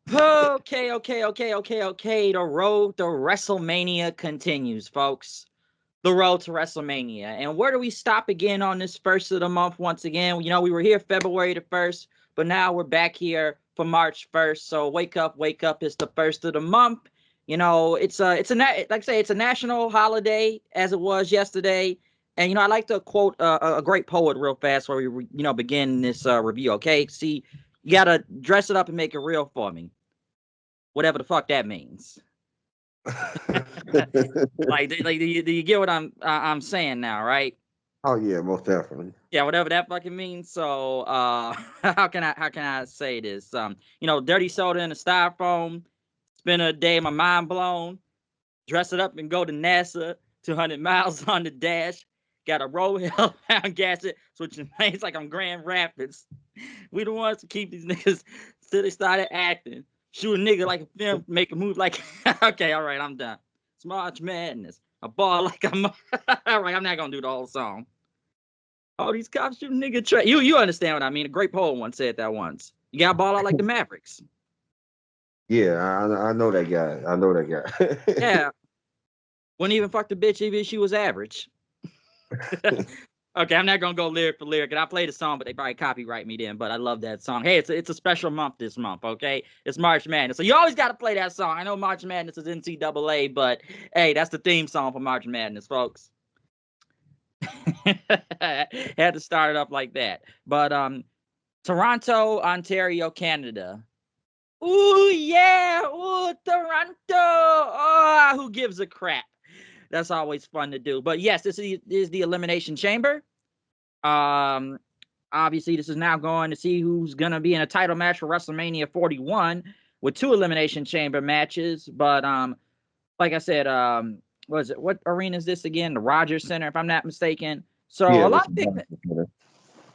Okay. The road to WrestleMania continues, folks. The road to WrestleMania. And where do we stop again on this first of the month once again? You know, we were here February the 1st, but now we're back here for March 1st. So wake up. It's the first of the month. You know, like I say, it's a national holiday as it was yesterday. And, you know, I like to quote a great poet real fast where we, begin this review, okay? See, you got to dress it up and make it real for me. Whatever the fuck that means. Do you get what I'm saying now, right? Oh yeah, most definitely. Yeah, whatever that fucking means. So, how can I say this? Dirty soda in a styrofoam. Spend a day, my mind blown. Dress it up and go to NASA. 200 miles on the dash. Got a roll hellbound gadget, switching lanes like I'm Grand Rapids. We the ones to keep these niggas till they started acting. Shoot a nigga like a film, make a move like. Okay, all right, I'm done. It's March Madness. A ball like I'm. All right, I'm not gonna do the whole song. Oh, these cops shoot nigga. You understand what I mean? A great poet once said that once. You got to ball out like the Mavericks. Yeah, I know that guy. I know that guy. Yeah, wouldn't even fuck the bitch even if she was average. Okay, I'm not gonna go lyric for lyric, and I played the song, but they probably copyright me then. But I love that song. Hey, it's a special month this month. Okay, it's March Madness, so you always got to play that song. I know March Madness is NCAA, but hey, that's the theme song for March Madness, folks. Had to start it up like that. But Toronto, Ontario, Canada. Ooh yeah, ooh Toronto. Oh, who gives a crap? That's always fun to do. But yes, this is the Elimination Chamber. Um, Obviously, this is now going to see who's gonna be in a title match for WrestleMania 41 with two Elimination Chamber matches. But like I said, what is it? What arena is this again? The Rogers Center, if I'm not mistaken. So Yeah, a it was. lot of big,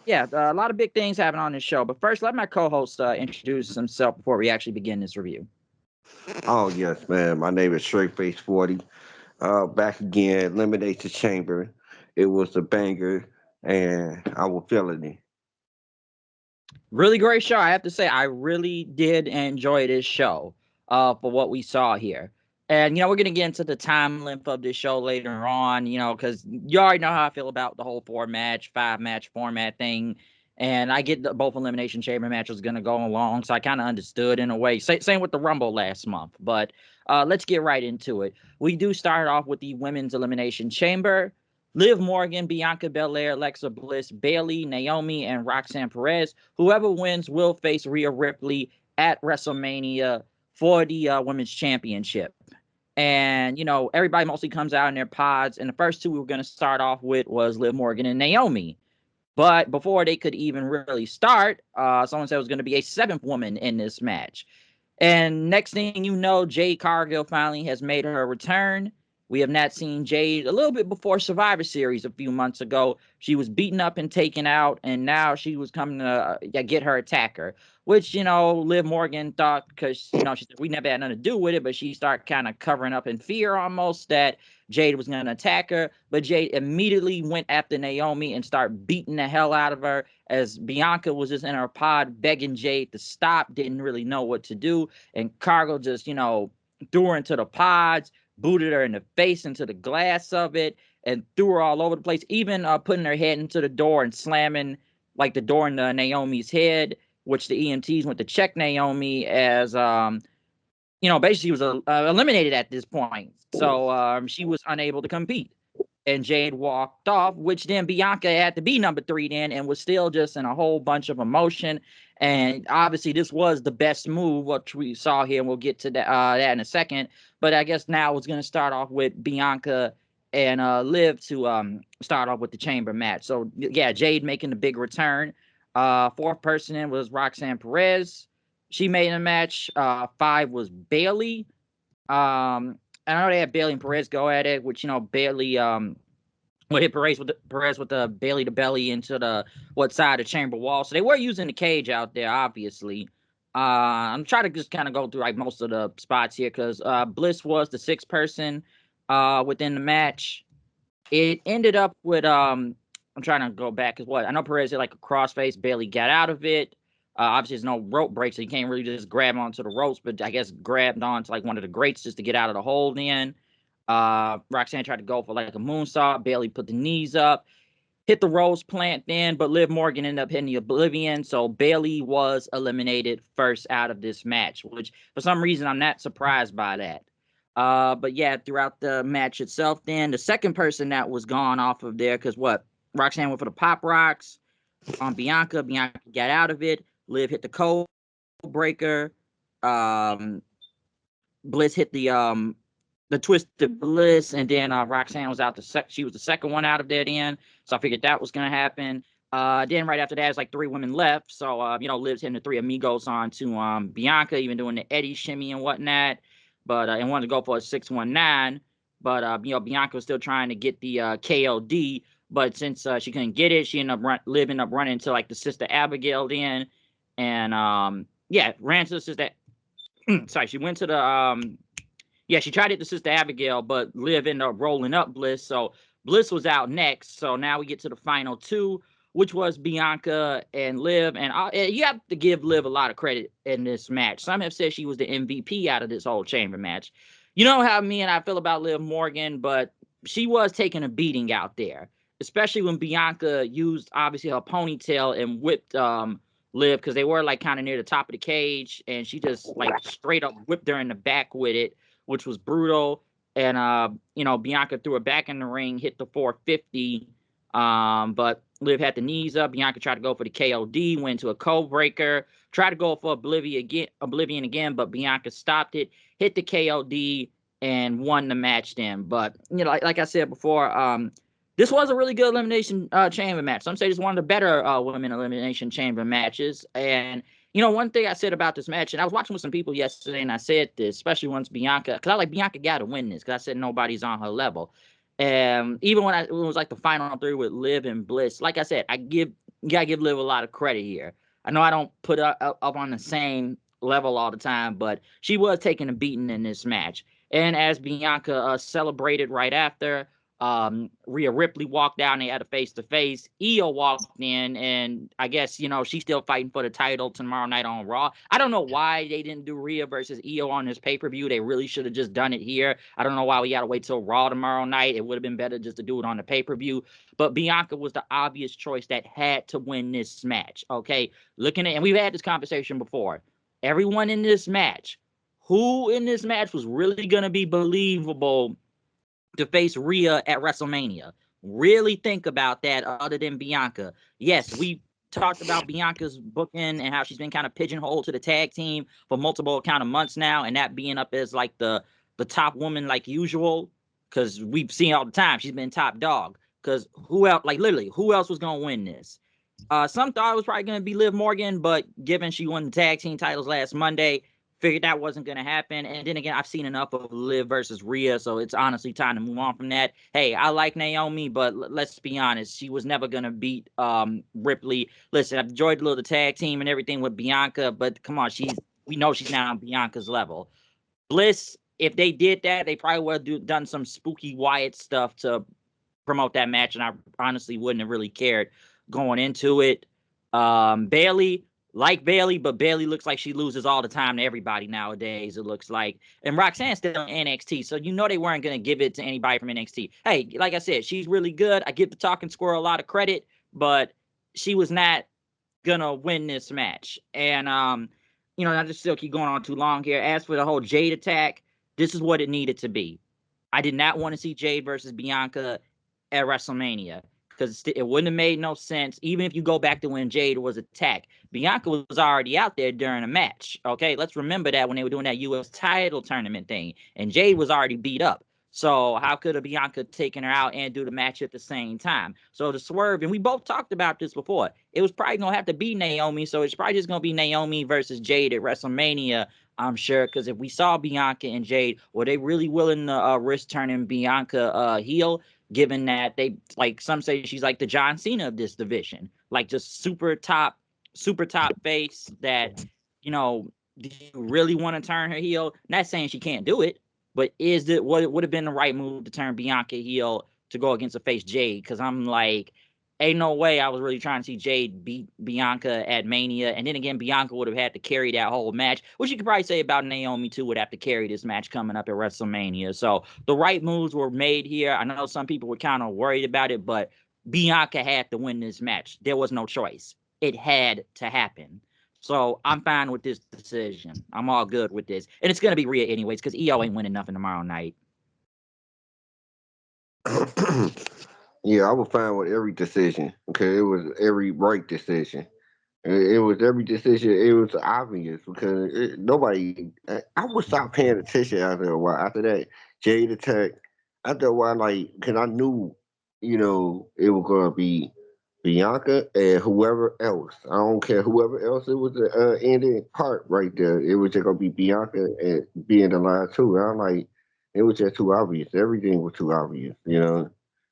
yeah, a lot of big things happen on this show. But first, let my co-host introduce himself before we actually begin this review. Oh yes, man. My name is Straight Face 40. Back again, Elimination Chamber. It was a banger, and I was feeling it. Really great show. I have to say, I really did enjoy this show for what we saw here. And, we're going to get into the time length of this show later on, because you already know how I feel about the whole five match format thing. And I get that both Elimination Chamber matches going to go along. So I kind of understood in a way. Same with the Rumble last month. But let's get right into it. We do start off with the Women's Elimination Chamber. Liv Morgan, Bianca Belair, Alexa Bliss, Bayley, Naomi, and Roxanne Perez. Whoever wins will face Rhea Ripley at WrestleMania for the Women's Championship. And, everybody mostly comes out in their pods. And the first two we were going to start off with was Liv Morgan and Naomi. But before they could even really start, someone said it was going to be a seventh woman in this match. And next thing you know, Jade Cargill finally has made her return. We have not seen Jade a little bit before Survivor Series a few months ago. She was beaten up and taken out, and now she was coming to get her attacker, which, Liv Morgan thought because, she said we never had nothing to do with it, but she started kind of covering up in fear almost that Jade was going to attack her. But Jade immediately went after Naomi and started beating the hell out of her as Bianca was just in her pod begging Jade to stop, didn't really know what to do. And Cargill just, threw her into the pods, booted her in the face into the glass of it, and threw her all over the place, even putting her head into the door and slamming like the door into Naomi's head, which the EMTs went to check Naomi as, basically she was eliminated at this point. So she was unable to compete. And Jade walked off, which then Bianca had to be number 3 then and was still just in a whole bunch of emotion. And obviously this was the best move, which we saw here, and we'll get to that in a second. But I guess now it's going to start off with Bianca and Liv to start off with the chamber match. So, yeah, Jade making the big return. Fourth person in was Roxanne Perez. She made a match. 5 was Bayley. I know they had Bayley and Perez go at it, which Bayley would hit Perez with the Bayley to belly into the side of the chamber wall. So they were using the cage out there, obviously. I'm trying to just kind of go through like most of the spots here because Bliss was the 6th person within the match. It ended up with I'm trying to go back as what I know Perez hit like a crossface. Bayley got out of it. Obviously, there's no rope break, so you can't really just grab onto the ropes, but I guess grabbed onto like one of the grates just to get out of the hold in. Roxanne tried to go for like a moonsault. Bailey put the knees up, hit the rose plant then, but Liv Morgan ended up hitting the Oblivion. So Bailey was eliminated first out of this match, which for some reason I'm not surprised by that. But yeah, throughout the match itself, then the second person that was gone off of there, because what? Roxanne went for the Pop Rocks on Bianca. Bianca got out of it. Liv hit the code breaker. Um, Bliss hit the Twisted Bliss, and then Roxanne was out she was the second one out of there then. So I figured that was gonna happen. Then right after that, it's like three women left. So Liv's hitting the three amigos onto Bianca, even doing the Eddie shimmy and whatnot. But and wanted to go for a 619. But Bianca was still trying to get the KOD. But since she couldn't get it, she ended up running into like the sister Abigail then. And ran to the sister. Sorry, she went to the she tried it to Sister Abigail, but Liv ended up rolling up Bliss. So Bliss was out next. So now we get to the final two, which was Bianca and Liv. And you have to give Liv a lot of credit in this match. Some have said she was the MVP out of this whole chamber match. You know how me and I feel about Liv Morgan, but she was taking a beating out there, especially when Bianca used obviously her ponytail and whipped Liv, because they were like kind of near the top of the cage, and she just like straight up whipped her in the back with it, which was brutal. And Bianca threw her back in the ring, hit the 450. But Liv had the knees up. Bianca tried to go for the KOD, went to a code breaker, tried to go for Oblivion again, but Bianca stopped it, hit the KOD, and won the match then. But like I said before, this was a really good Elimination Chamber match. Some say it's one of the better women Elimination Chamber matches. And one thing I said about this match, and I was watching with some people yesterday, and I said this, especially once Bianca, because I like Bianca got to win this, because I said nobody's on her level. And even when it was like the final three with Liv and Bliss, like I said, you gotta give Liv a lot of credit here. I know I don't put her up on the same level all the time, but she was taking a beating in this match. And as Bianca celebrated right after, Rhea Ripley walked down. They had a face-to-face. Io walked in, and I guess, she's still fighting for the title tomorrow night on Raw. I don't know why they didn't do Rhea versus Io on this pay-per-view. They really should have just done it here. I don't know why we got to wait till Raw tomorrow night. It would have been better just to do it on the pay-per-view. But Bianca was the obvious choice that had to win this match, okay? And we've had this conversation before. Everyone in this match, who in this match was really going to be believable to face Rhea at WrestleMania? Really think about that other than Bianca. Yes, we talked about Bianca's booking and how she's been kind of pigeonholed to the tag team for multiple kind of months now, and that being up as like the top woman like usual, because we've seen all the time she's been top dog. Because who else, like literally, who else was going to win this? Some thought it was probably going to be Liv Morgan, but given she won the tag team titles last Monday, figured that wasn't going to happen. And then again, I've seen enough of Liv versus Rhea, so it's honestly time to move on from that. Hey, I like Naomi, but let's be honest, she was never going to beat Ripley. Listen, I've enjoyed the tag team and everything with Bianca, but come on, we know she's now on Bianca's level. Bliss, if they did that, they probably would have done some spooky Wyatt stuff to promote that match, and I honestly wouldn't have really cared going into it. Bailey, but Bailey looks like she loses all the time to everybody nowadays, it looks like. And Roxanne's still in NXT, so they weren't going to give it to anybody from NXT. Hey, like I said, she's really good. I give the Talking Squirrel a lot of credit, but she was not going to win this match. And, I just still keep going on too long here. As for the whole Jade attack, this is what it needed to be. I did not want to see Jade versus Bianca at WrestleMania, because it wouldn't have made no sense. Even if you go back to when Jade was attacked, Bianca was already out there during a match. Okay, let's remember that when they were doing that U.S. title tournament thing, and Jade was already beat up. So how could a Bianca taken her out and do the match at the same time? So the swerve, and we both talked about this before, it was probably going to have to be Naomi. So it's probably just going to be Naomi versus Jade at WrestleMania, I'm sure. Because if we saw Bianca and Jade, were they really willing to risk turning Bianca heel? Given that some say she's like the John Cena of this division, like just super top face that, do you really want to turn her heel? Not saying she can't do it, but what would have been the right move to turn Bianca heel to go against a face Jade? Because I'm like, ain't no way I was really trying to see Jade beat Bianca at Mania. And then again, Bianca would have had to carry that whole match, which you could probably say about Naomi too, would have to carry this match coming up at WrestleMania. So the right moves were made here. I know some people were kind of worried about it, but Bianca had to win this match. There was no choice. It had to happen. So I'm fine with this decision. I'm all good with this. And it's going to be Rhea anyways, because EO ain't winning nothing tomorrow night. Yeah, I was fine with every decision because it was every right decision. It was every decision. It was obvious because nobody. I would stop paying attention after a while. After that, Jade attack. After a while, like, because I knew, it was gonna be Bianca and whoever else. I don't care whoever else it was. The ending part right there. It was just gonna be Bianca and being the last two. And I'm like, it was just too obvious. Everything was too obvious.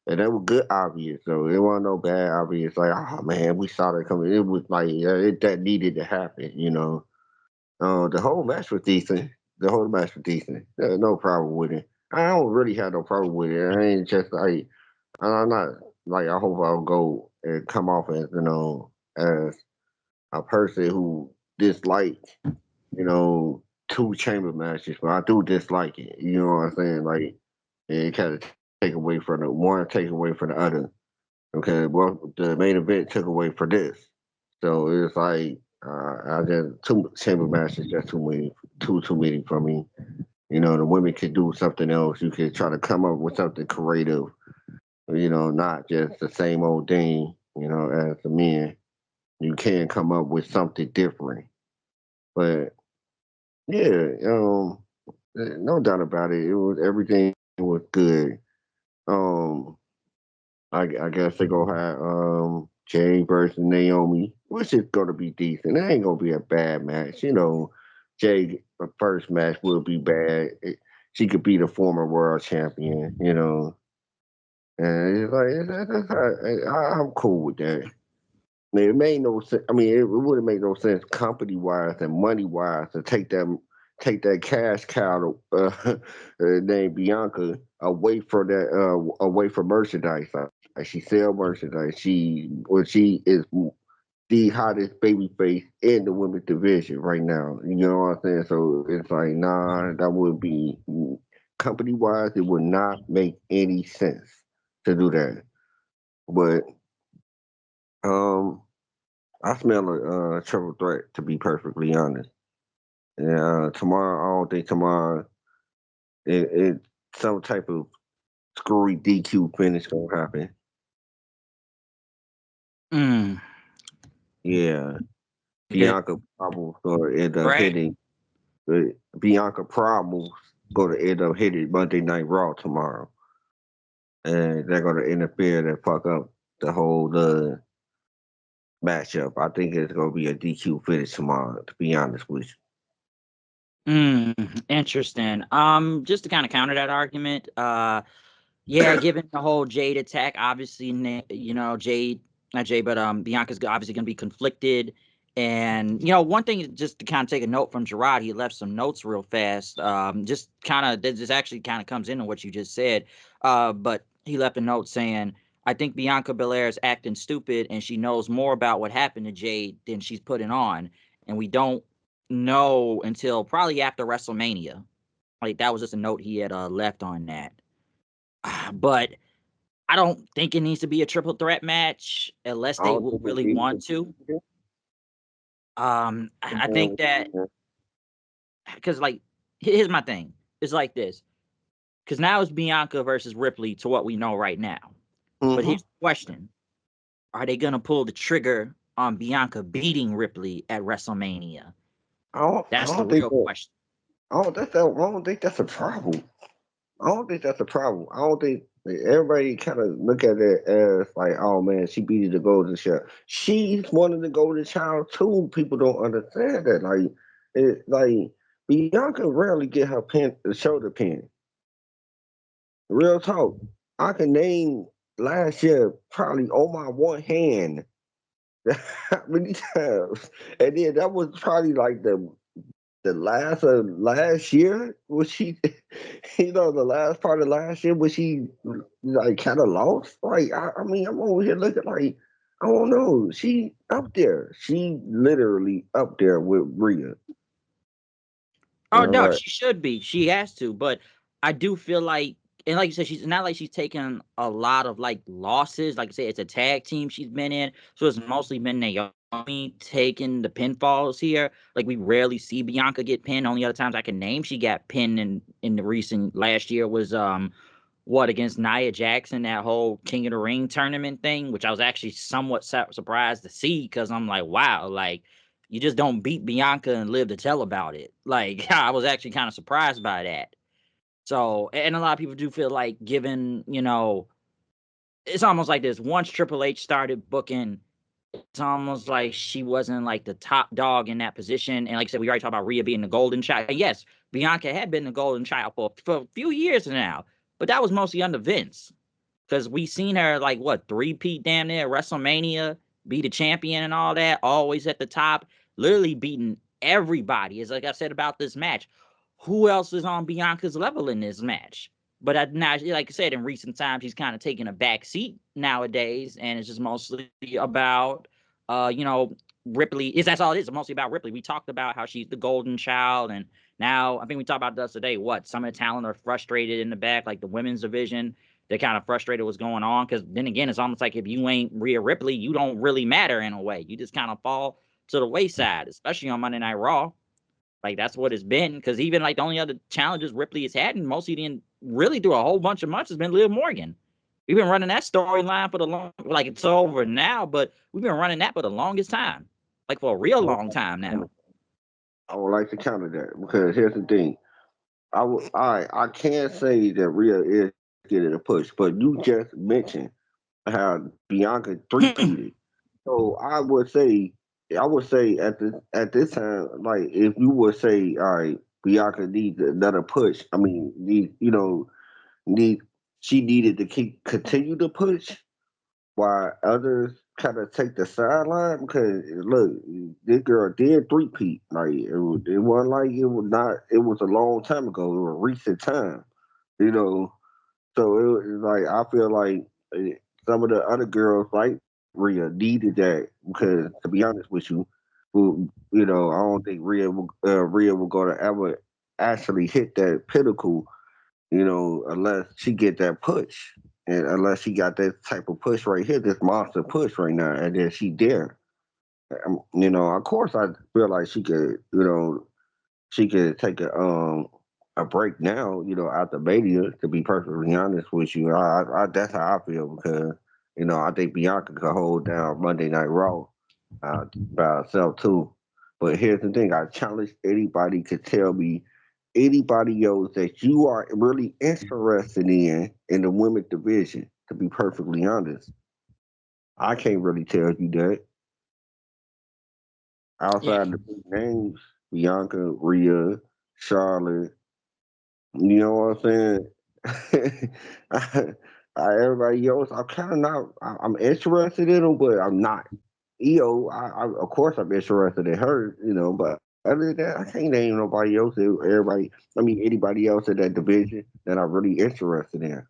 And that was good obvious, so it wasn't no bad obvious. Like, oh man, we saw that coming. It was like that needed to happen. The whole match was decent. The whole match was decent. No problem with it. I don't really have no problem with it. I ain't just like I'm not like I hope I'll go and come off as a person who dislike two chamber matches, but I do dislike it. You know what I'm saying? Like it kind of take away from the one, take away from the other. Okay, well, the main event took away for this, so it's like I just two chamber matches just too many for me. The women could do something else. You could try to come up with something creative. Not just the same old thing. As the men, you can come up with something different. But yeah, no doubt about it. It was everything was good. Um, I guess they gonna have Jay versus Naomi, which is gonna be decent. It ain't gonna be a bad match. Jay first match will be bad. She could be the former world champion. And it's like I'm cool with that. I mean, it made no sense. I mean, it wouldn't make no sense company wise and money wise to take that cash cow named Bianca away from merchandise. Like she sell merchandise. She is the hottest baby face in the women's division right now. You know what I'm saying? So it's like that would be company wise. It would not make any sense to do that. But um. I smell a triple threat, to be perfectly honest. Yeah, tomorrow, I don't think tomorrow it some type of screwy DQ finish gonna happen. Mm, Yeah, yeah, Bianca probably gonna end up right. hitting. Bianca probably gonna end up hitting Monday Night Raw tomorrow, and they're gonna interfere and fuck up the whole matchup. I think it's gonna be a DQ finish tomorrow. To be honest with Interesting. Just to kind of counter that argument, yeah, you. given the whole Jade attack, obviously, Jade, not Jade, but Bianca's obviously going to be conflicted. And one thing, just to kind of take a note from Gerard, he left some notes real fast. Just kind of this actually kind of comes into what you just said. But he left a note saying, "I think Bianca Belair is acting stupid, and she knows more about what happened to Jade than she's putting on, and we don't know until probably after WrestleMania." Like that was just a note he had left on that. But I don't think it needs to be a triple threat match unless I they don't think really it want to. I think that needs. because like here's my thing. It's like this because now it's Bianca versus Ripley to what we know right now. But Mm-hmm. here's the question: are they gonna pull the trigger on Bianca beating Ripley at WrestleMania? I That's the don't think real that. question. I don't think that's a problem. I don't think that's a problem. I don't think everybody kind of look at it as like, oh man, she beat the golden child. She's one of the golden child too. People don't understand that. Like Bianca rarely get her shoulder pin. Real talk. I can name last year probably on my one hand how many times, and then that was probably like the the last year was she, the last part of last year was she like kind of lost. Like I mean, I'm over here looking like I don't know. She up there. She literally up there with Rhea. Oh no, Like she should be. She has to, but I do feel like, and like you said, she's not like she's taken a lot of like losses. Like I said, it's a tag team she's been in, so it's mostly been Naomi taking the pinfalls here. Like we rarely see Bianca get pinned. Only other times I can name she got pinned in the recent last year was what against Nia Jackson, that whole King of the Ring tournament thing, which I was actually somewhat surprised to see because I'm like, wow, like you just don't beat Bianca and live to tell about it. Like I was actually kind of surprised by that. So, and a lot of people do feel like given, it's almost like this. Once Triple H started booking, it's almost like she wasn't like the top dog in that position. And like I said, we already talked about Rhea being the golden child. And yes, Bianca had been the golden child for a few years now, but that was mostly under Vince. Because we seen her like what, three-peat damn near WrestleMania, be the champion and all that, always at the top, literally beating everybody. It's like I said about this match. Who else is on Bianca's level in this match? But now, like I said, in recent times, she's kind of taking a back seat nowadays, and it's just mostly about, Ripley. That's all it is. It's mostly about Ripley. We talked about how she's the golden child, and now I think we talked about this today. What, some of the talent are frustrated in the back, like the women's division. They're kind of frustrated what's going on because then again, it's almost like if you ain't Rhea Ripley, you don't really matter in a way. You just kind of fall to the wayside, especially on Monday Night Raw. Like that's what it's been. Because even like the only other challenges Ripley has had, and mostly didn't really do a whole bunch of months, has been Liv Morgan. We've been running that storyline for the long, like it's over now, but we've been running that for the longest time, like for a real long time now. I would like to counter that because here's the thing. I can't say that Rhea is getting a push, but you just mentioned how Bianca three-peated. So I would say at this time, like if you would say, all right, Bianca needs another push. I mean, need she needed to continue to push while others kind of take the sideline because look, this girl did three-peat. Like it wasn't like it was not. It was a long time ago. It was a recent time, you know. So it was like I feel like some of the other girls like Rhea needed that because to be honest with you, I don't think Rhea will go to ever actually hit that pinnacle, unless she get that push. And unless she got that type of push right here, this monster push right now, and then she there. Of course I feel like she could take a break now, after Mania. To be perfectly honest with you, that's how I feel because I think Bianca could hold down Monday Night Raw by herself too. But here's the thing: I challenge anybody to tell me anybody else that you are really interested in the women's division. To be perfectly honest, I can't really tell you that Yeah, outside the big names, Bianca, Rhea, Charlotte. You know what I'm saying? Everybody else, I'm kind of not. I'm interested in them, but I'm not. Of course, I'm interested in her. But other than that, I can't name nobody else. Anybody else in that division that I'm really interested in.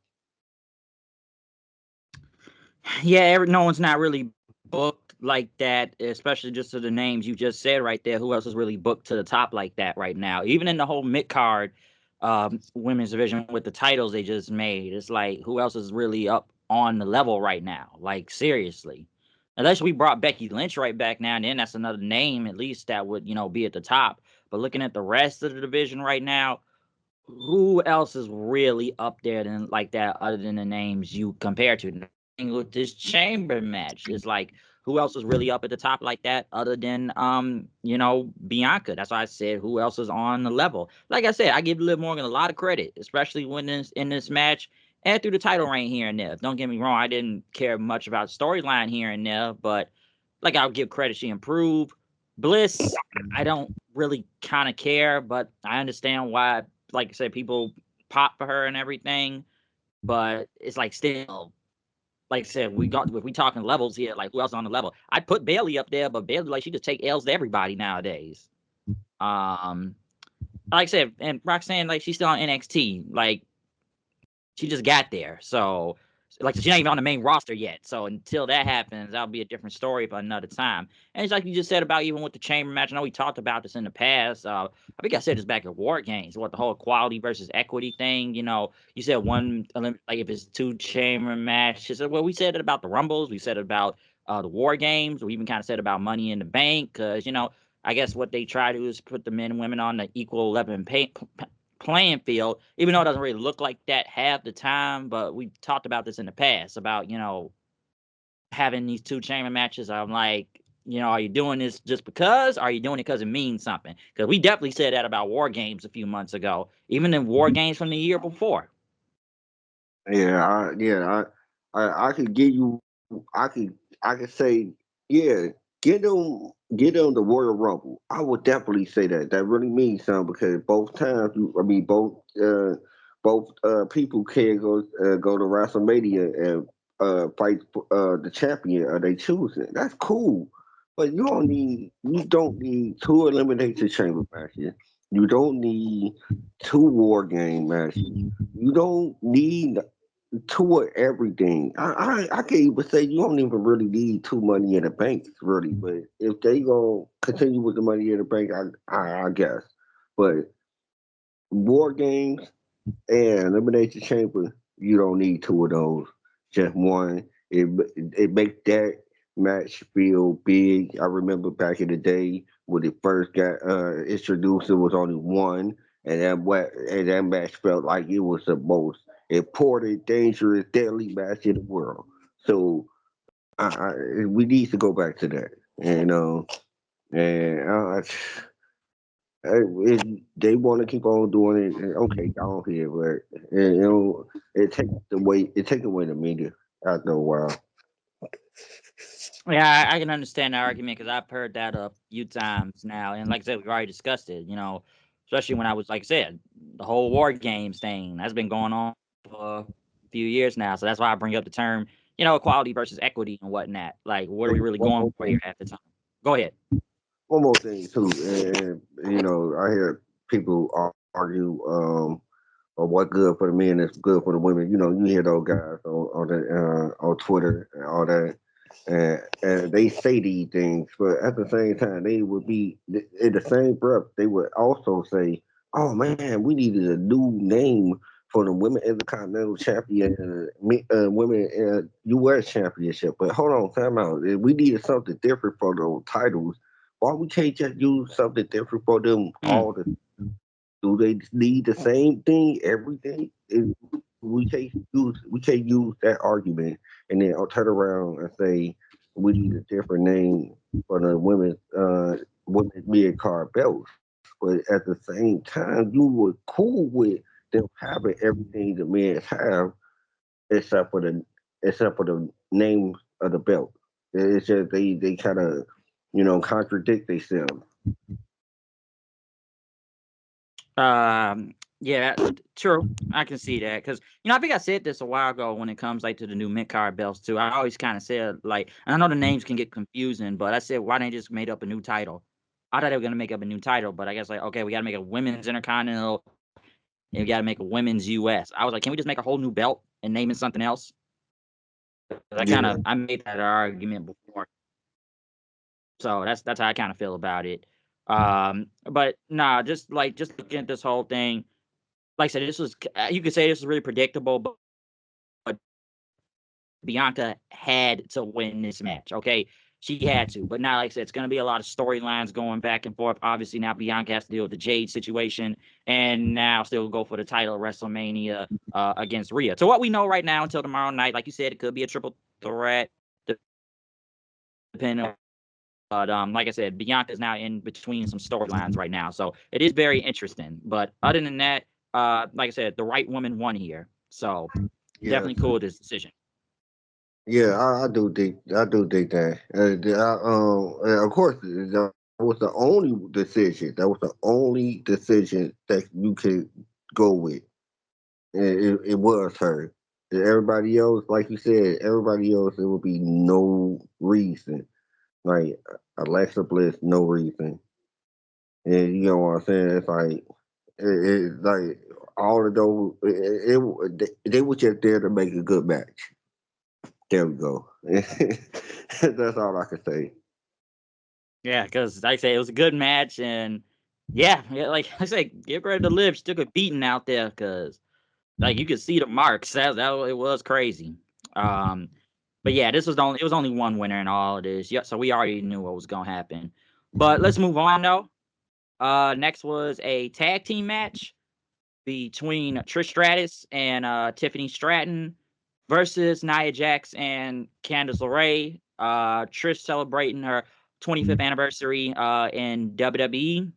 yeah. No one's not really booked like that, especially just to the names you just said right there. Who else is really booked to the top like that right now? Even in the whole mid card women's division with the titles they just made, it's like who else is really up on the level right now? Like seriously, unless we brought Becky Lynch right back now, and then that's another name at least that would be at the top. But looking at the rest of the division right now, who else is really up there than like that other than the names you compare to? With this chamber match, it's like who else is really up at the top like that other than Bianca? That's why I said who else is on the level. Like I said, I give Liv Morgan a lot of credit, especially when in this match and through the title reign here and there. Don't get me wrong, I didn't care much about storyline here and there, but like I'll give credit, she improved. Bliss, I don't really kind of care, but I understand why, like I said, people pop for her and everything. But it's like still, like I said, if we talking levels here, like who else on the level? I'd put Bailey up there, but Bailey, like, she just take L's to everybody nowadays. like I said, and Roxanne, like she's still on NXT. Like she just got there. So like she's not even on the main roster yet. So until that happens, that'll be a different story for another time. And it's like you just said about even with the chamber match. I know we talked about this in the past. I think I said this back at War Games. What the whole equality versus equity thing. You know, you said one like if it's two chamber matches. Well, we said it about the Rumbles. We said it about the War Games. We even kind of said about Money in the Bank because you know. I guess what they try to do is put the men and women on the equal playing field, even though it doesn't really look like that half the time. But we talked about this in the past about, you know, having these two chamber matches. I'm like, you know, are you doing this just because? Or are you doing it because it means something? Because we definitely said that about War Games a few months ago, even in War Games from the year before. I could give you, I could say, yeah, get on the Royal Rumble. I would definitely say that. That really means something because both times, both people can go to WrestleMania and fight the champion. They choosing? That's cool, but you don't need two elimination chamber matches. You don't need two war game matches. You don't need two of everything. I can't even say you don't even really need two money in the bank, really. But if they gonna continue with the money in the bank, I guess. But war games and elimination chamber, you don't need two of those. Just one. It makes that match feel big. I remember back in the day when it first got introduced, it was only one, and that match felt like it was the most important, dangerous, deadly match in the world. So we need to go back to that. And they want to keep on doing it. Okay, go on here, but it take away the media after a while. Yeah, I can understand that argument because I've heard that a few times now, and like I said, we've already discussed it. You know, especially when I was like I said, the whole war games thing that's been going on for a few years now. So that's why I bring up the term, you know, equality versus equity and whatnot. Like, what are we really One going more for thing. here at the time? Go ahead. One more thing too, and I hear people argue or what good for the men is good for the women. You hear those guys on Twitter and all that, and they say these things, but at the same time, they would be in the same breath. They would also say, "Oh man, we needed a new name for the women intercontinental champion and women U.S. championship." But hold on, time out. We needed something different for those titles. Why we can't just use something different for them Mm. all the do they need the same thing every day? We can't use that argument and then I'll turn around and say we need a different name for the women's mid card belts. But at the same time, you were cool with them having everything the men have except for the except for the name of the belt. It's just they kind of contradict themselves. Yeah, true. I can see that because I think I said this a while ago when it comes like to the new mid card belts too. I always kind of said like, and I know the names can get confusing, but I said why didn't they just made up a new title? I thought they were gonna make up a new title, but I guess like okay, we gotta make a women's intercontinental and we gotta make a women's US. I was like, can we just make a whole new belt and name it something else? 'Cause Yeah, I made that argument before, so that's how I kind of feel about it. But nah, just looking at this whole thing like I said, this was you could say this was really predictable, but Bianca had to win this match. Okay, she had to. But now, like I said, it's going to be a lot of storylines going back and forth. Obviously, now Bianca has to deal with the Jade situation, and now still go for the title at WrestleMania against Rhea. So what we know right now until tomorrow night, like you said, it could be a triple threat, depending on. But like I said, Bianca's now in between some storylines right now, so it is very interesting. But other than that, like I said, the right woman won here, so yeah, definitely cool with this decision. yeah. I do think that. Of course, that was the only decision. That was the only decision that you could go with. It was her. Everybody else, like you said, everybody else, it would be no reason. Like Alexa Bliss, no reason. And you know what I'm saying? It's like Like all of those, they were just there to make a good match. There we go. That's all I can say. Yeah, because like I say, it was a good match, and yeah, like I say, get ready to live. She took a beating out there, because like you could see the marks. That it was crazy. Um, but yeah, it was only one winner in all of this. Yeah, so we already knew what was gonna happen. But let's move on though. Next was a tag team match between Trish Stratus and Tiffany Stratton versus Nia Jax and Candice LeRae. Trish celebrating her 25th anniversary in WWE.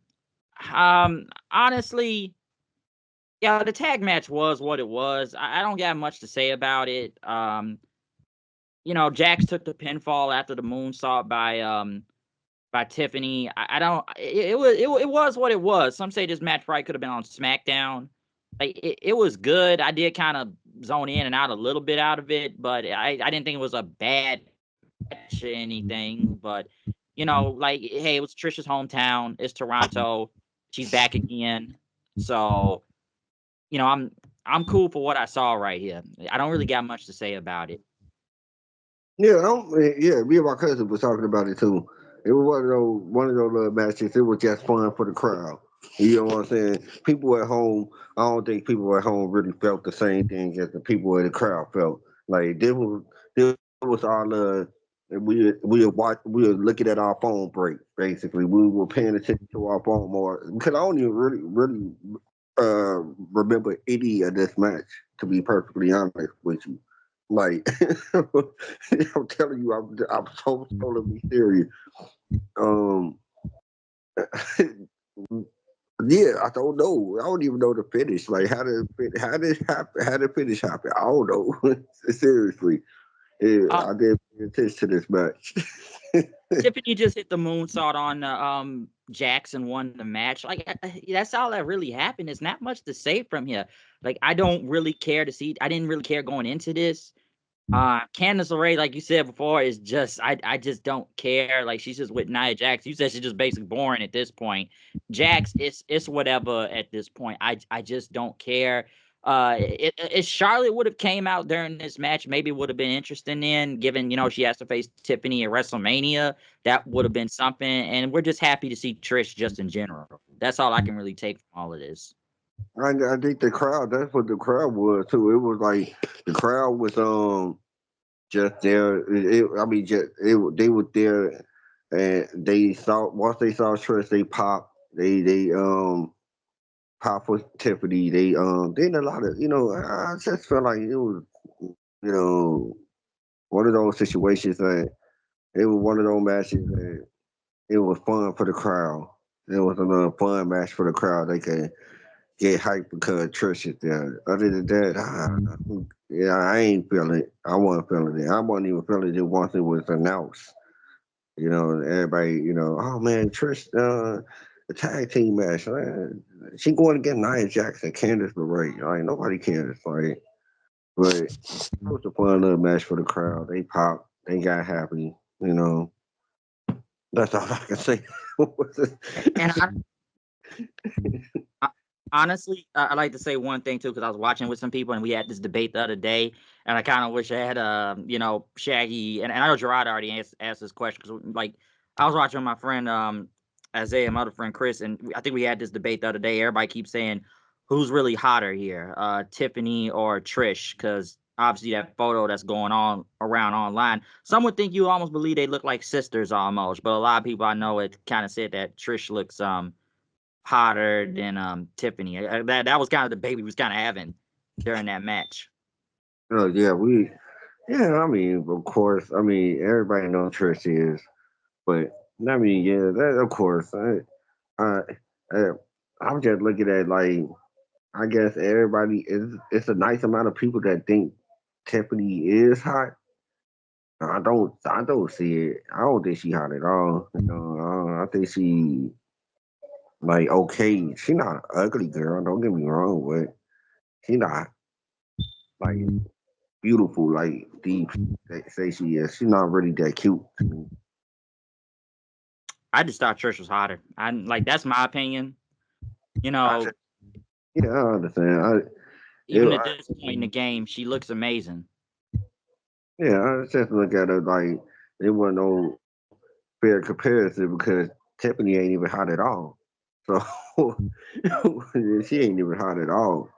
Honestly, yeah, the tag match was what it was. I don't got much to say about it. Jax took the pinfall after the moonsault by Tiffany. I don't. It was what it was. Some say this match probably could have been on SmackDown. Like it was good. I did kind of zone in and out a little bit out of it, but I didn't think it was a bad match or anything. But like hey, it was Trisha's hometown. It's Toronto. She's back again. So I'm cool for what I saw right here. I don't really got much to say about it. Yeah, yeah. Me and my cousin was talking about it too. It was one of those little matches. It was just fun for the crowd. You know what I'm saying? People at home, I don't think people at home really felt the same thing as the people in the crowd felt. Like this was all we were looking at our phone break basically. We were paying attention to our phone more because I don't even really uh remember any of this match, to be perfectly honest with you. Like I'm telling you, I'm so totally serious. Um, yeah, I don't know. I don't even know the finish. Like how did finish happen? I don't know. Seriously, yeah, Uh, I didn't pay attention to this match. Tiffany just hit the moonsault on Jackson, won the match. Like that's all that really happened. There's not much to say from here. Like I don't really care to see. I didn't really care going into this. Candice LeRae, like you said before, is just I just don't care. Like she's just with Nia Jax. You said she's just basically boring at this point. Jax, it's whatever at this point. I just don't care. If Charlotte would have came out during this match, maybe it would have been interesting. Then, given she has to face Tiffany at WrestleMania, that would have been something. And we're just happy to see Trish just in general. That's all I can really take from all of this. I think the crowd. That's what the crowd was too. It was like the crowd was just there. I mean, they were there, and they saw once they saw Trish, they popped. They pop with Tiffany. They did a lot of I just felt like it was you know one of those situations that it was one of those matches that it was fun for the crowd. It was another fun match for the crowd. They could get hyped because Trish is there. Other than that, yeah, I ain't feeling it. I wasn't feeling it. I wasn't even feeling it once it was announced. Everybody, oh man, Trish, the tag team match. She going to get Nia Jackson, Candice LeRae. Like nobody cares, like. But it was a fun little match for the crowd. They popped. They got happy. That's all I can say. And I, honestly, I'd like to say one thing too, because I was watching with some people and we had this debate the other day, and I kind of wish I had, Shaggy, and I know Gerard already asked this question because, like, I was watching with my friend Isaiah, my other friend Chris, and I think we had this debate the other day. Everybody keeps saying who's really hotter here, Tiffany or Trish, because obviously that photo that's going on around online. Some would think you almost believe they look like sisters almost, but a lot of people I know it kind of said that Trish looks hotter than Tiffany. That was kind of the debate we was kind of having during that match. Oh yeah, yeah. I mean, of course. I mean, everybody knows Trish is, but I mean, yeah, that of course. I, I I'm just looking at like I guess everybody is. It's a nice amount of people that think Tiffany is hot. I don't see it. I don't think she hot at all. I think she like okay. She not an ugly girl. Don't get me wrong, but she not like beautiful like the they say she is. She's not really that cute. I just thought Trish was hotter. I like that's my opinion. You I know, just, Yeah, I understand. Even at this point in the game, she looks amazing. Yeah, I just look at it like it wasn't no fair comparison because Tiffany ain't even hot at all. So she ain't even hot at all.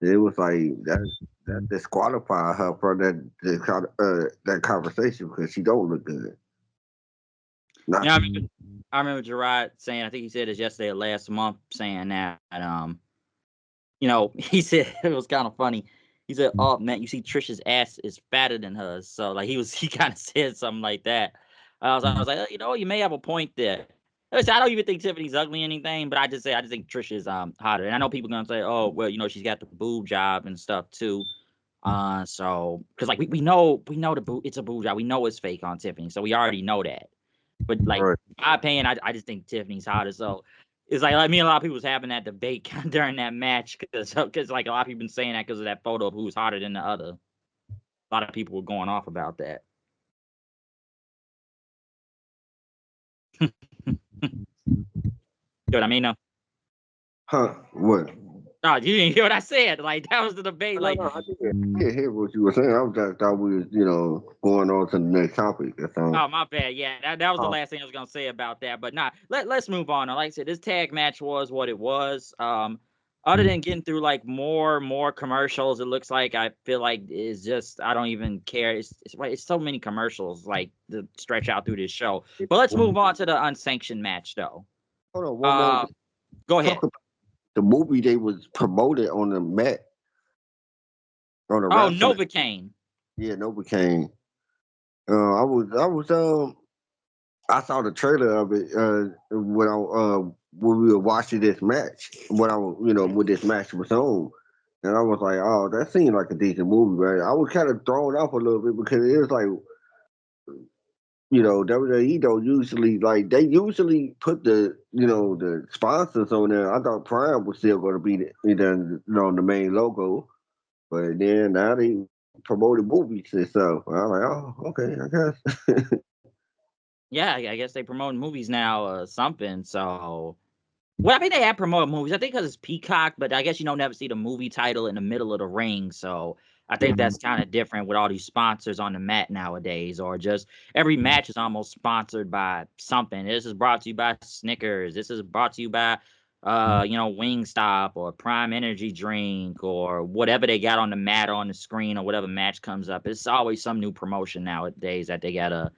It was like that disqualified her from that conversation because she don't look good. Not Yeah, I remember Gerard saying, I think he said this yesterday or last month, saying that he said it was kind of funny. He said, "Oh man, you see Trish's ass is fatter than hers." So like he kind of said something like that. I was like, you may have a point there. Listen, I don't even think Tiffany's ugly or anything, but I just think Trish is hotter. And I know people gonna say, "Oh, well, she's got the boob job and stuff too." So because like we know the boob, it's a boob job. We know it's fake on Tiffany, so we already know that. But like right. my opinion, I just think Tiffany's hotter. So it's like me and a lot of people was having that debate during that match because like a lot of people been saying that because of that photo of who's hotter than the other. A lot of people were going off about that. You know what I mean? No, Huh? What? no, you didn't hear what I said. Like that was the debate. No, Like, no, I didn't hear what you were saying. I was just thought we was, going on to the next topic or something. oh my bad. Yeah, that was the Oh, last thing I was gonna say about that. But nah, let's move on. Like I said, this tag match was what it was. Other than getting through like more commercials, it looks like I feel like it's just I don't even care. It's so many commercials like to stretch out through this show. But let's move on to the unsanctioned match though. hold on one more. Uh, go Talk ahead. about the movie they was promoted on the mat on the Oh, wrestling. Novocaine. Yeah, no became. I saw the trailer of it when we were watching this match. When I was when this match was on, and I was like, oh, that seemed like a decent movie, right? I was kind of thrown off a little bit because it was like WWE don't usually like they usually put the sponsors on there. I thought Prime was still going to be the main logo, but then now they promoted movies and stuff. I'm like, oh, okay, I guess. Yeah, I guess they promote movies now or something. So, well, I mean, they have promoted movies. I think because it's Peacock, but I guess you don't never see the movie title in the middle of the ring. So I think that's kind of different with all these sponsors on the mat nowadays, or just every match is almost sponsored by something. This is brought to you by Snickers. This is brought to you by, Wingstop or Prime Energy Drink or whatever they got on the mat or on the screen or whatever match comes up. It's always some new promotion nowadays that they got a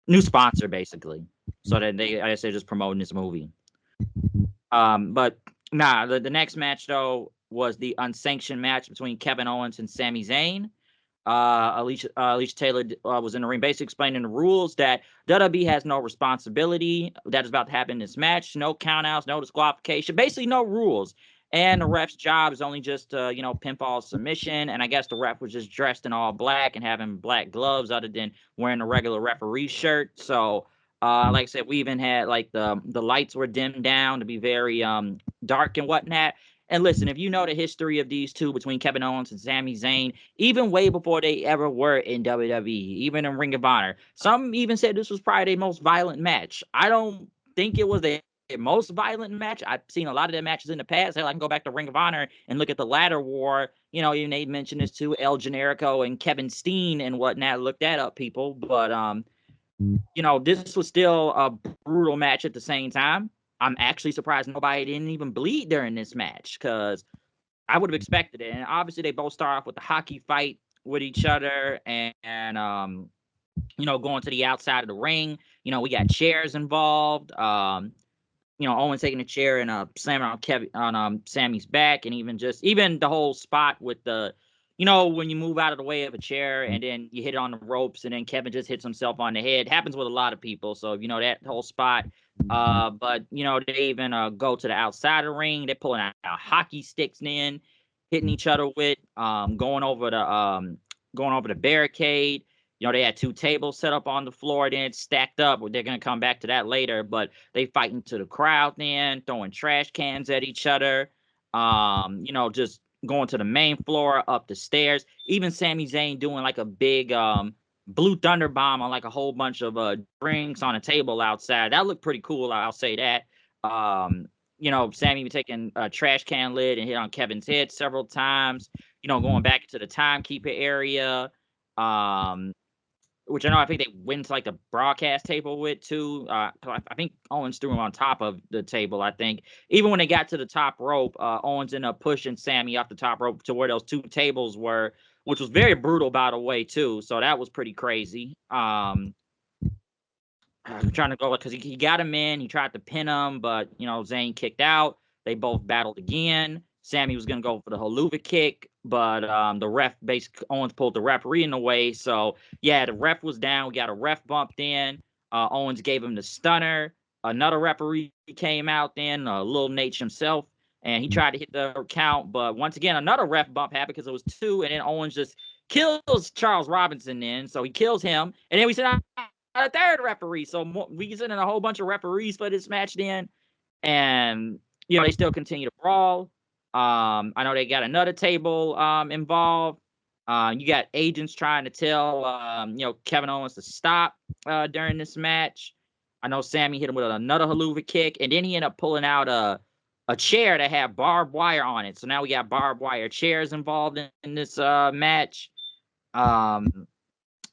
new sponsor basically, so that I guess they're just promoting this movie. But nah, the next match though was the unsanctioned match between Kevin Owens and Sami Zayn. Alicia Taylor was in the ring, basically explaining the rules that WWE has no responsibility that is about to happen in this match, no countouts, no disqualification, basically no rules. And the ref's job is only just pinfall submission. And I guess the ref was just dressed in all black and having black gloves, other than wearing a regular referee shirt. So, like I said, we even had like the lights were dimmed down to be very dark and whatnot. And listen, if you know the history of these two between Kevin Owens and Sami Zayn, even way before they ever were in WWE, even in Ring of Honor, some even said this was probably their most violent match. I don't think it was the most violent match. I've seen a lot of their matches in the past. Hell, I can go back to Ring of Honor and look at the Ladder War. Even they mentioned this too, El Generico and Kevin Steen and whatnot. Look that up, people. But this was still a brutal match at the same time. I'm actually surprised nobody didn't even bleed during this match because I would have expected it. And obviously, they both start off with the hockey fight with each other and going to the outside of the ring. We got chairs involved. Owen taking a chair and slamming on Sammy's back, and even the whole spot with when you move out of the way of a chair and then you hit it on the ropes and then Kevin just hits himself on the head. Happens with a lot of people. So that whole spot. But they even go to the outside of the ring. They're pulling out hockey sticks in, hitting each other with, going over the barricade. They had two tables set up on the floor, then stacked up. They're gonna come back to that later, but they fighting to the crowd then, throwing trash cans at each other. Just going to the main floor, up the stairs. Even Sami Zayn doing like a big blue thunder bomb on like a whole bunch of drinks on a table outside. That looked pretty cool, I'll say that. Sami was taking a trash can lid and hit on Kevin's head several times. Going back into the timekeeper area. Which I think they went to like the broadcast table with too. I think Owens threw him on top of the table. I think even when they got to the top rope, Owens ended up pushing Sami off the top rope to where those two tables were, which was very brutal, by the way, too. So that was pretty crazy. I'm trying to go because he got him in. He tried to pin him, but Zayn kicked out. They both battled again. Sami was gonna go for the haluva kick, but the ref Owens pulled the referee in the way. So yeah, the ref was down. We got a ref bumped in. Owens gave him the stunner. Another referee came out then, Lil Nate himself, and he tried to hit the count, but once again another ref bump happened because it was two, and then Owens just kills Charles Robinson. Then so he kills him, and then we sent out a third referee. So we sent in a whole bunch of referees for this match then, and they still continue to brawl. I know they got another table involved. You got agents trying to tell Kevin Owens to stop during this match. I know Sami hit him with another haluva kick, and then he ended up pulling out a chair that had barbed wire on it. So now we got barbed wire chairs involved in this match. I'm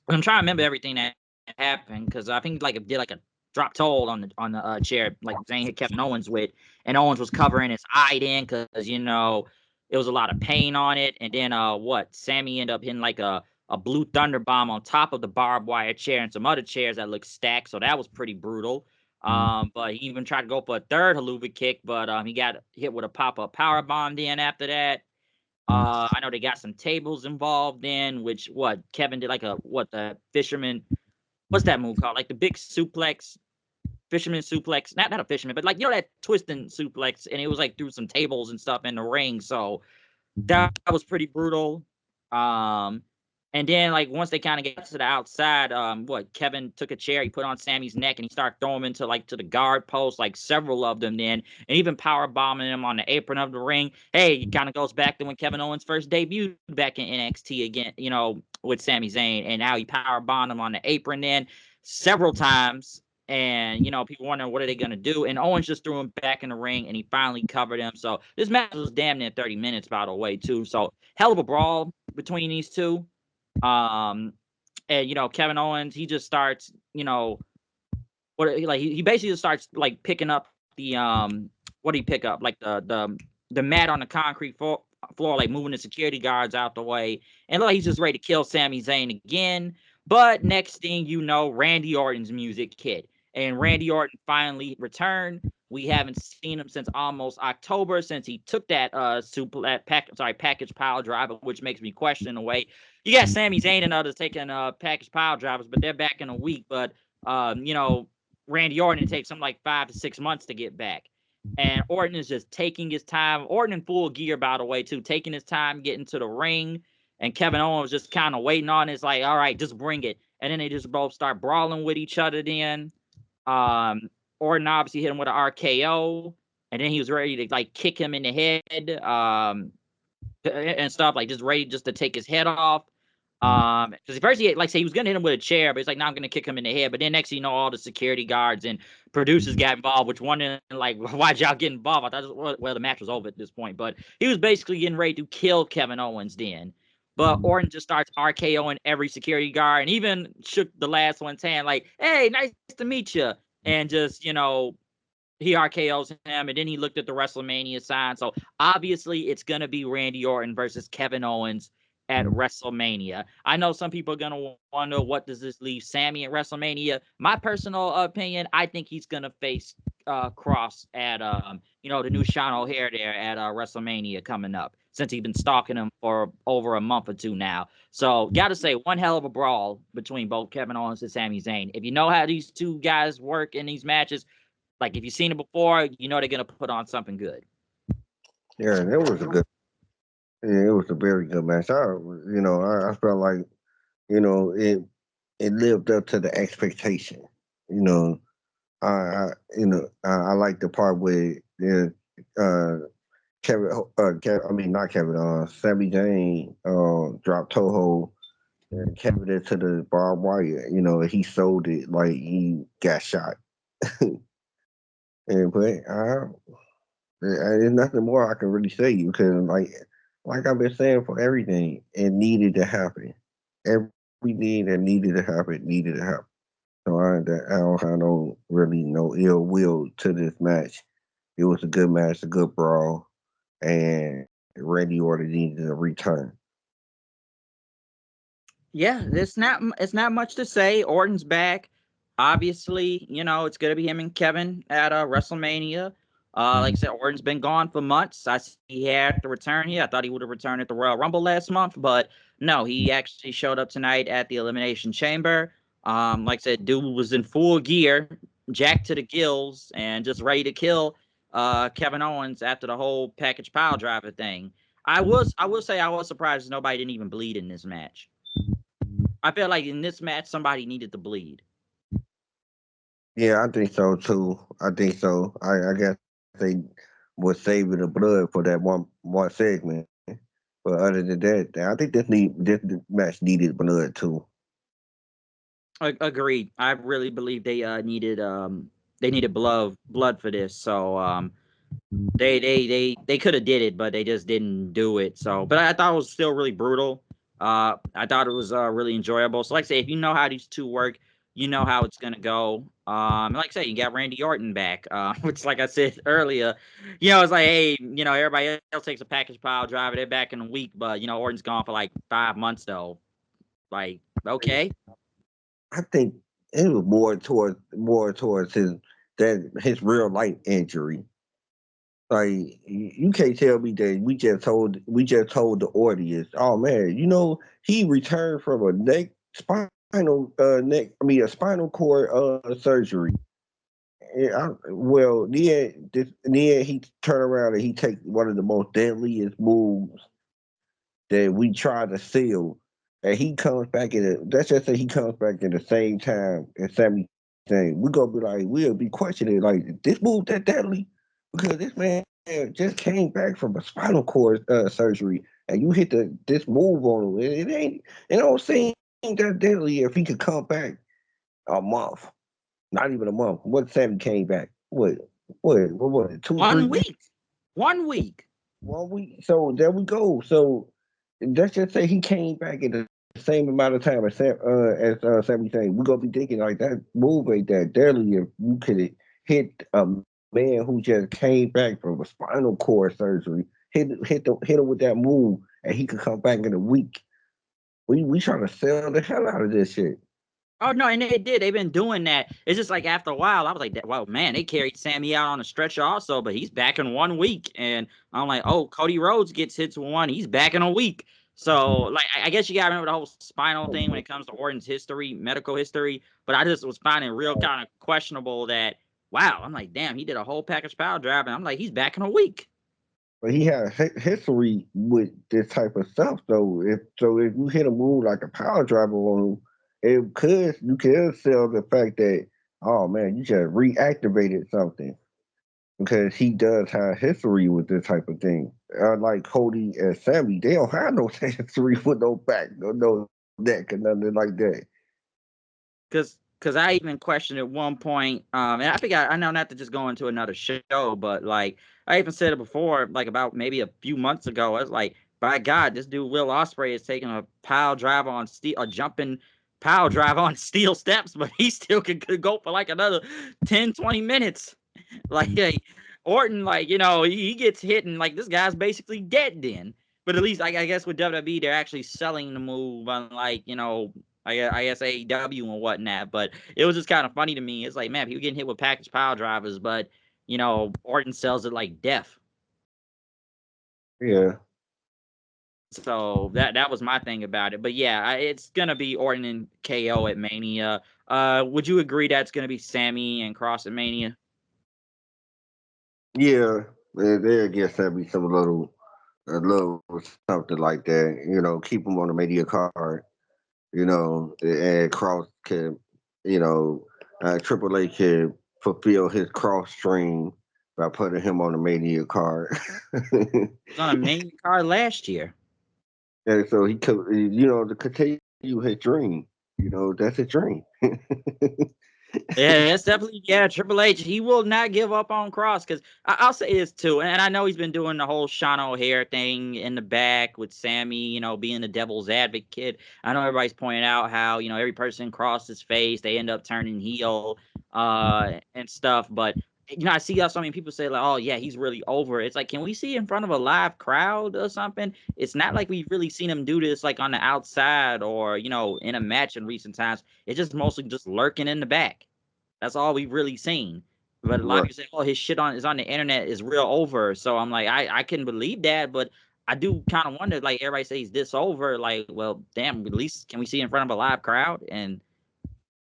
trying to remember everything that happened because I think it did a dropped hold on the chair like Zayn hit Kevin Owens with, and Owens was covering his eye then because it was a lot of pain on it, and then Sami ended up hitting like a blue thunder bomb on top of the barbed wire chair and some other chairs that looked stacked, so that was pretty brutal. But he even tried to go for a third haluva kick, but he got hit with a pop-up power bomb then after that. I know they got some tables involved in which Kevin did the fisherman, what's that move called? Like the big suplex, fisherman suplex, not a fisherman, but that twisting suplex, and it was through some tables and stuff in the ring. So that was pretty brutal. And then once they kind of get to the outside, Kevin took a chair, he put on Sami's neck, and he started throwing him into to the guard post, several of them then, and even power bombing him on the apron of the ring. Hey, it kind of goes back to when Kevin Owens first debuted back in NXT again, with Sami Zayn, and now he power bombed him on the apron then several times. And people wondering what are they gonna do, and Owens just threw him back in the ring, and he finally covered him. So this match was damn near 30 minutes, by the way, too. So hell of a brawl between these two. And Kevin Owens, he just starts, he basically just starts picking up the what do you pick up? The mat on the concrete floor, moving the security guards out the way, and he's just ready to kill Sami Zayn again. But next thing you know, Randy Orton's music hit, and Randy Orton finally returned. We haven't seen him since almost October, since he took that package pile driver, which makes me question the way. You got Sami Zayn and others taking package pile drivers, but they're back in a week. But Randy Orton, it takes something 5 to 6 months to get back. And Orton is just taking his time. Orton in full gear, by the way, too, taking his time getting to the ring. And Kevin Owens was just kind of waiting on it. It's all right, just bring it. And then they just both start brawling with each other then. Orton obviously hit him with an RKO. And then he was ready to kick him in the head and stuff, just ready just to take his head off. Because first he he was gonna hit him with a chair, but he's now I'm gonna kick him in the head. But then next thing you know, all the security guards and producers got involved, which wondering why'd y'all get involved? I thought the match was over at this point, but he was basically getting ready to kill Kevin Owens then. But Orton just starts RKOing every security guard, and even shook the last one's hand, "Hey, nice to meet you," and just he RKOs him, and then he looked at the WrestleMania sign. So obviously, it's gonna be Randy Orton versus Kevin Owens at WrestleMania. I know some people are gonna wonder what does this leave Sami at WrestleMania. My personal opinion, I think he's gonna face Cross at the new Sean O'Haire there at WrestleMania coming up, since he's been stalking him for over a month or two now. So gotta say, one hell of a brawl between both Kevin Owens and Sami Zayn. If you know how these two guys work in these matches, if you've seen it before, they're gonna put on something good. Yeah, it was a good. Yeah, it was a very good match. I felt like it lived up to the expectation. I like the part where not Kevin, Sami Zayn dropped Toho and Kevin into the barbed wire. He sold it like he got shot. And but There's nothing more I can really say because like I've been saying for everything, it needed to happen. Everything that needed to happen. So I don't have no ill will to this match. It was a good match, a good brawl, and Randy Orton needed a return. Yeah, it's not much to say. Orton's back. Obviously, it's gonna be him and Kevin at WrestleMania. Like I said, Orton's been gone for months. I see he had to return here. I thought he would have returned at the Royal Rumble last month, but no, he actually showed up tonight at the Elimination Chamber. Like I said, dude was in full gear, jacked to the gills, and just ready to kill Kevin Owens after the whole package pile driver thing. I will say I was surprised nobody didn't even bleed in this match. I feel like in this match somebody needed to bleed. Yeah, I think so too. I think so. I guess they was saving the blood for that one segment. But other than that, I think this match needed blood too. Agreed. I really believe they needed blood for this. So they could have did it, but they just didn't do it. So, but I thought it was still really brutal. I thought it was really enjoyable. So, like I say, if you know how these two work, you know how it's gonna go. Like I say, you got Randy Orton back, which, like I said earlier, it's like, hey, everybody else takes a package pile driver, they're back in a week, but Orton's gone for like 5 months though. Like, okay, I think it was more towards his real life injury. Like you can't tell me that we just told the audience, oh man, he returned from a a spinal cord surgery. Well, then he turn around and he take one of the most deadliest moves that we try to seal, and he comes back in. Let's just say he comes back in the same time as Sami Zayn. We gonna be like, we'll be questioning like this move that deadly because this man just came back from a spinal cord surgery, and you hit this move on him. It don't seem that deadly if he could come back a month, not even a month. What Sammy came back? What was it? Two, three one weeks? week, 1 week. 1 week. So there we go. So let's just say he came back in the same amount of time as Sami Zayn. We're gonna be thinking like that move ain't that deadly if you could hit a man who just came back from a spinal cord surgery, hit him with that move, and he could come back in a week. We trying to sell the hell out of this shit. Oh no, and they did. They've been doing that. It's just like after a while, I was like, "Well, man, they carried Sammy out on a stretcher also, but he's back in 1 week." And I'm like, "Oh, Cody Rhodes gets hits one, he's back in a week." So, like, I guess you gotta remember the whole spinal thing when it comes to Orton's history, medical history. But I just was finding it real kind of questionable that, wow, I'm like, damn, he did a whole package power drive, and I'm like, he's back in a week. But he had history with this type of stuff. If you hit a move like a power driver on him, you could sell the fact that, oh man, you just reactivated something because he does have history with this type of thing. Like Cody and Sammy, they don't have no history with no back, no neck, or nothing like that. Because I even questioned at one point, and I think I know not to just go into another show, but like I even said it before, like about maybe a few months ago. I was like, by God, this dude Will Ospreay is taking a pile drive on steel, a jumping pile drive on steel steps, but he still could go for like another 10, 20 minutes. Like Orton, like he gets hit and like this guy's basically dead then. But at least I guess with WWE they're actually selling the move, unlike I guess AEW and whatnot. But it was just kind of funny to me. It's like, man, people getting hit with package pile drivers, but Orton sells it like death. Yeah, So that was my thing about it. But yeah, it's gonna be Orton and KO at Mania. Would you agree that's gonna be Sammy and Cross at Mania? yeah, they'll get Sammy some a little something like that. Keep him on the media card. And Cross can, you know, Triple H can fulfill his cross dream by putting him on the mania card. He was on a Mania card last year. And so he could, to continue his dream. That's his dream. Yeah, it's definitely Triple H. He will not give up on Cross because I'll say this too, and I know he's been doing the whole Sean O'Hare thing in the back with Sami, being the devil's advocate. I know everybody's pointing out how every person crosses face, they end up turning heel, and stuff. But I see how so many people say like, "Oh yeah, he's really over." It's like, can we see in front of a live crowd or something? It's not like we've really seen him do this like on the outside or in a match in recent times. It's just mostly just lurking in the back. That's all we've really seen. But a lot of Right. people say, "Oh, his shit on the internet is real over." So I'm like, I can believe that, but I do kind of wonder. Like everybody says this over. Like, well, damn. At least can we see in front of a live crowd? And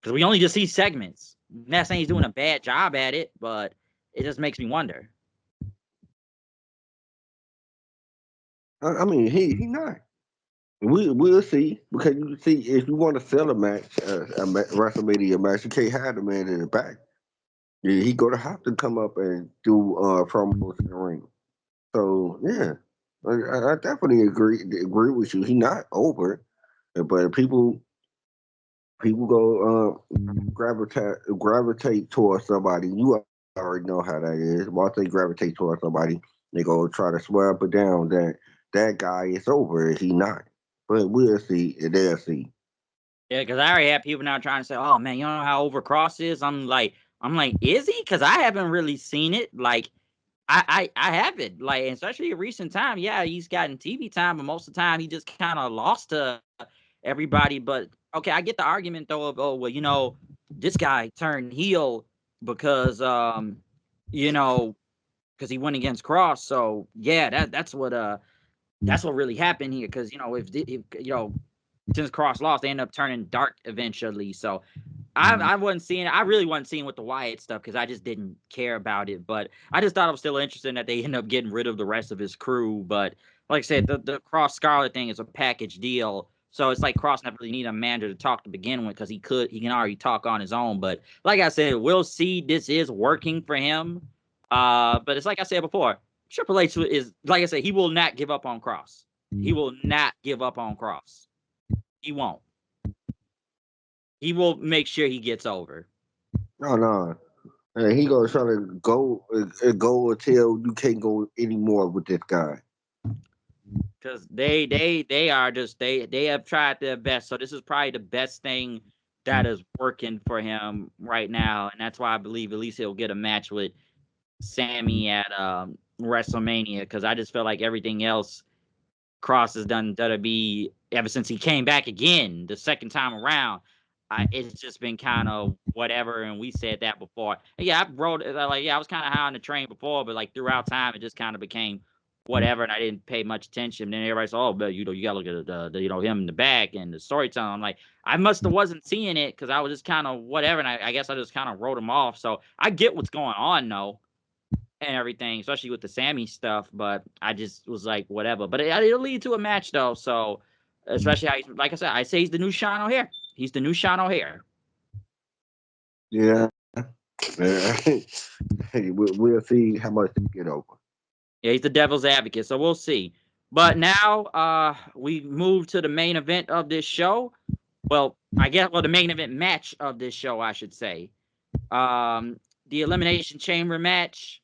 because we only just see segments. I'm not saying he's doing a bad job at it, but it just makes me wonder. I mean, he not. We'll see because you see if you want to sell a match, WrestleMania match, you can't have the man in the back. Yeah, he gonna have to come up and do promos in the ring. So yeah, I definitely agree with you. He not over, but people go gravitate towards somebody. You already know how that is. Once they gravitate towards somebody, they go try to swear up and down that guy is over. He not. But we'll see. They'll see. Yeah, because I already have people now trying to say, "Oh man, you know how over Cross is." I'm like, is he? Because I haven't really seen it. Like, I haven't, like, especially in recent time. Yeah, he's gotten TV time, but most of the time he just kind of lost to everybody. But okay, I get the argument though of, oh well, this guy turned heel because you know because he went against Cross. So yeah, that's what really happened here. Because if since Cross lost, they end up turning dark eventually. So I wasn't seeing. I really wasn't seeing with the Wyatt stuff because I just didn't care about it. But I just thought it was still interesting that they end up getting rid of the rest of his crew. But like I said, the Cross Scarlet thing is a package deal. So it's like Cross never really need a manager to talk to begin with because he can already talk on his own. But like I said, we'll see. This is working for him. But it's like I said before, Triple H is like I said, he will not give up on Cross. He will not give up on Cross. He won't. He will make sure he gets over. No, no. He gonna try to go until you can't go anymore with this guy. Because they are just they have tried their best. So this is probably the best thing that is working for him right now, and that's why I believe at least he'll get a match with Sami at WrestleMania. Because I just feel like everything else Cross has done WWE ever since he came back again the second time around. It's just been kind of whatever, and we said that before. And yeah, I wrote like I was kind of high on the train before, but like throughout time, it just kind of became whatever, and I didn't pay much attention. Then everybody said, "Oh, but you gotta look at the him in the back and the storytelling." I'm like, I must have wasn't seeing it because I was just kind of whatever, and I guess I just kind of wrote him off. So I get what's going on though and everything, especially with the Sammy stuff. But I just was like, whatever. But it'll lead to a match though. So especially like I said, I say he's the new Sean O'Hare. He's the new Sean O'Hare. Yeah. Yeah. Hey, we'll see how much they get over. Yeah, he's the devil's advocate. So we'll see. But now we move to the main event of this show. Well, I guess the main event match of this show, I should say. Um, the Elimination Chamber match,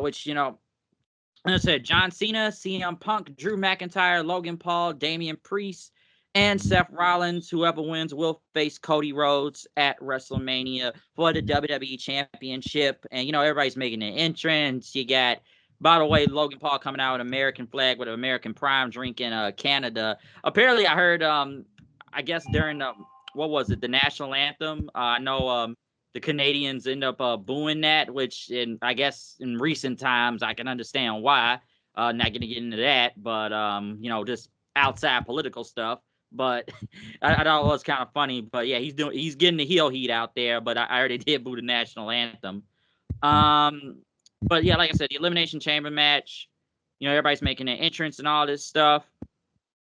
which and I said John Cena, CM Punk, Drew McIntyre, Logan Paul, Damian Priest, and Seth Rollins. Whoever wins will face Cody Rhodes at WrestleMania for the WWE Championship. And everybody's making an entrance. You got, by the way, Logan Paul coming out with an American flag with an American Prime drink in Canada. Apparently, I heard I guess during what was it, the national anthem? I know the Canadians end up booing that, which I guess in recent times I can understand why. Not gonna get into that, but just outside political stuff. But I thought it was kind of funny. But yeah, he's getting the heel heat out there. But I already did boo the national anthem. Um, but yeah, like I said, the Elimination Chamber match. Everybody's making an entrance and all this stuff.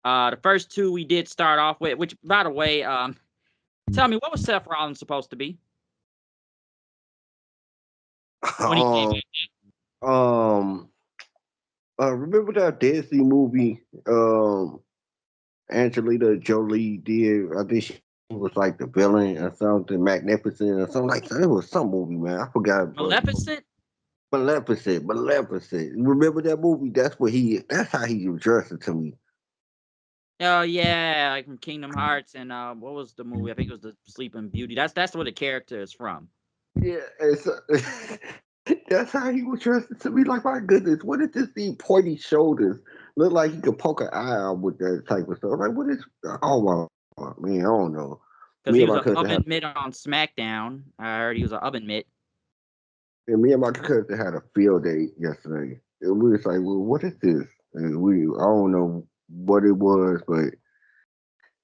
The first two we did start off with, which by the way, tell me what was Seth Rollins supposed to be when he came Um, um, remember that Disney movie? Angelina Jolie did. I think she was like the villain or something, Magnificent or something like that. It was some movie, man. I forgot, but Maleficent? Maleficent. Remember that movie? That's how he addressed it to me. Oh yeah, like from Kingdom Hearts and what was the movie? I think it was the Sleeping Beauty. That's where the character is from. Yeah, it's that's how he was dressed it to me. Like, my goodness, what is this? These pointy shoulders look like he could poke an eye out with that type of stuff. Like, what is? Oh my man, I don't know. Because Me he and was my an cousin oven had, mitt on SmackDown. I heard he was an oven mitt. and me and my cousin had a field day yesterday. And we was like, well, what is this? And I don't know what it was, but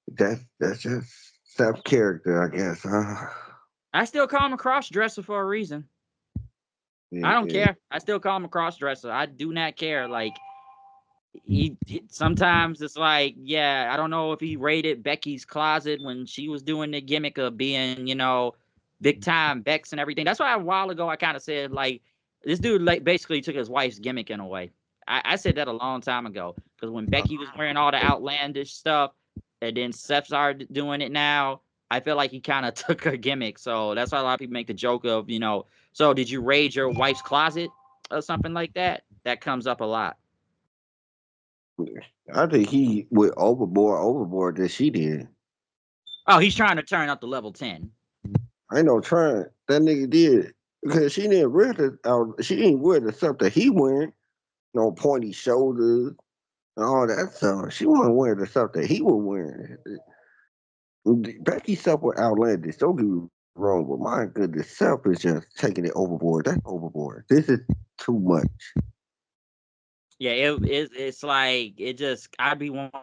that's just self character, I guess. I still call him a cross dresser for a reason. I don't Yeah, care. I still call him a cross dresser. I do not care. Like he sometimes it's like, yeah, I don't know if he raided Becky's closet when she was doing the gimmick of being, big time Bex and everything. That's why a while ago I kind of said like this dude like basically took his wife's gimmick in a way. I said that a long time ago because when Becky was wearing all the outlandish stuff and then Seth started doing it now, I feel like he kind of took her gimmick. So that's why a lot of people make the joke of, so did you raid your wife's closet or something like that? That comes up a lot. I think he went overboard than she did. Oh, he's trying to turn up to level 10. I ain't no trying. That nigga did because she didn't wear she didn't wear the stuff that he wearing. No pointy shoulders and all that stuff. She wasn't wearing the stuff that he was wearing. Becky's stuff was outlandish. Don't get me wrong, but my goodness, self is just taking it overboard. That's overboard. This is too much. Yeah, it's like it just I'd be wondering.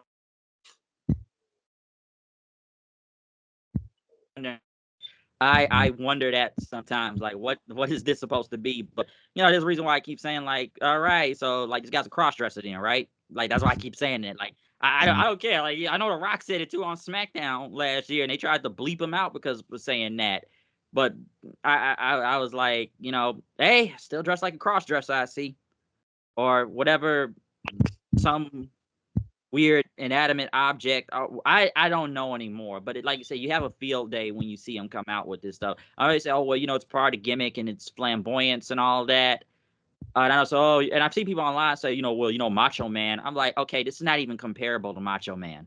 I wonder that sometimes, like what is this supposed to be? But there's a reason why I keep saying like, all right, so like this guy's a cross dresser then, right? Like that's why I keep saying it. Like I don't care. Like I know The Rock said it too on SmackDown last year, and they tried to bleep him out because of saying that. But I was like, hey, still dressed like a cross dresser, I see, or whatever, some weird inanimate object. I don't know anymore. But like you say, you have a field day when you see them come out with this stuff. I always say, oh well, it's part of the gimmick and it's flamboyance and all that. And I was and I've seen people online say, well, Macho Man. I'm like, okay, this is not even comparable to Macho Man.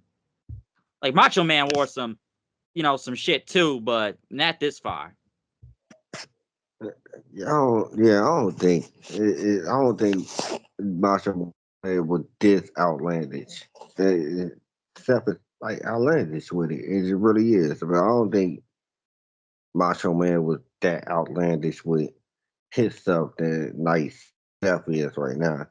Like Macho Man wore some shit too, but not this far. I don't think Marshall was this outlandish. Except it's like outlandish with it. It really is. But I don't think Macho Man was that outlandish with his stuff that nice Steph is right now.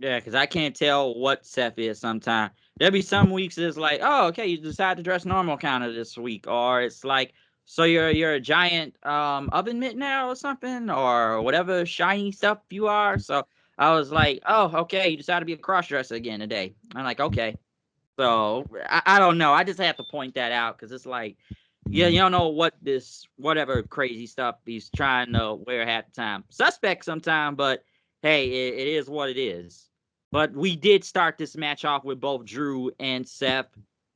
Yeah, because I can't tell what Seth is sometimes. There'll be some weeks it's like, oh, okay, you decide to dress normal kind of this week. Or it's like, so you're a giant oven mitt now or something, or whatever shiny stuff you are. So I was like, oh, okay, you decided to be a cross dresser again today. I'm like, okay. So I don't know. I just have to point that out because it's like, yeah, you don't know what this whatever crazy stuff he's trying to wear half the time. Suspect sometime, but hey, it is what it is. But we did start this match off with both Drew and Seth.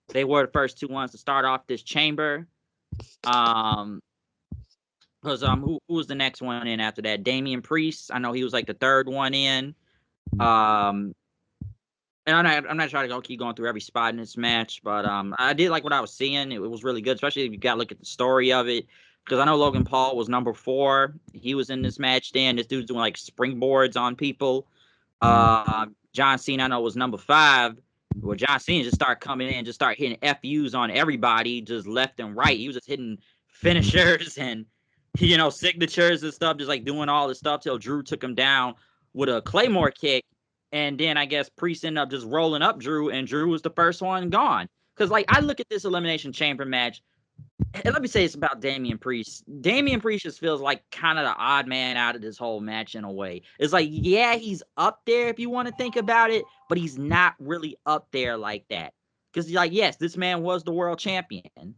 They were the first two ones to start off this chamber. Um, because who was the next one in after that? Damian Priest. I know he was like the third one in. Um, and I'm not trying to keep going through every spot in this match, but I did like what I was seeing. It was really good, especially if you got to look at the story of it. Because I know Logan Paul was number 4. He was in this match. Then this dude's doing like springboards on people. John Cena, I know, was number 5. Well, John Cena just started coming in, just start hitting FUs on everybody, just left and right. He was just hitting finishers and signatures and stuff, just like doing all this stuff till Drew took him down with a Claymore kick. And then I guess Priest ended up just rolling up Drew, and Drew was the first one gone. Because like I look at this Elimination Chamber match, and let me say it's about Damian Priest. Damian Priest just feels like kind of the odd man out of this whole match in a way. It's like, yeah, he's up there if you want to think about it, but he's not really up there like that. Because like, yes, this man was the world champion,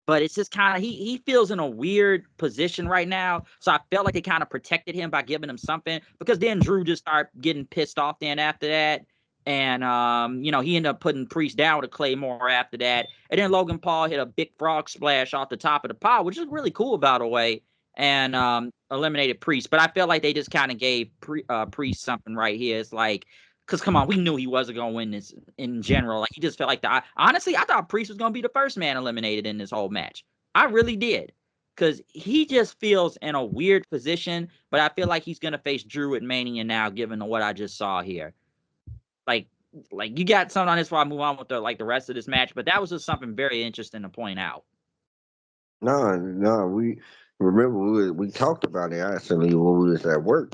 but it's just kind of he feels in a weird position right now. So I felt like they kind of protected him by giving him something, because then Drew just started getting pissed off then after that. And he ended up putting Priest down with a Claymore after that. And then Logan Paul hit a big frog splash off the top of the pile, which is really cool, by the way, and eliminated Priest. But I feel like they just kind of gave Priest something right here. It's like, because come on, we knew he wasn't going to win this in general. Like, he just felt like honestly, I thought Priest was going to be the first man eliminated in this whole match. I really did. Because he just feels in a weird position, but I feel like he's going to face Drew at Mania now, given what I just saw here. Like you got something on this before I move on with the rest of this match, but that was just something very interesting to point out. No, we remember we talked about it actually when we was at work.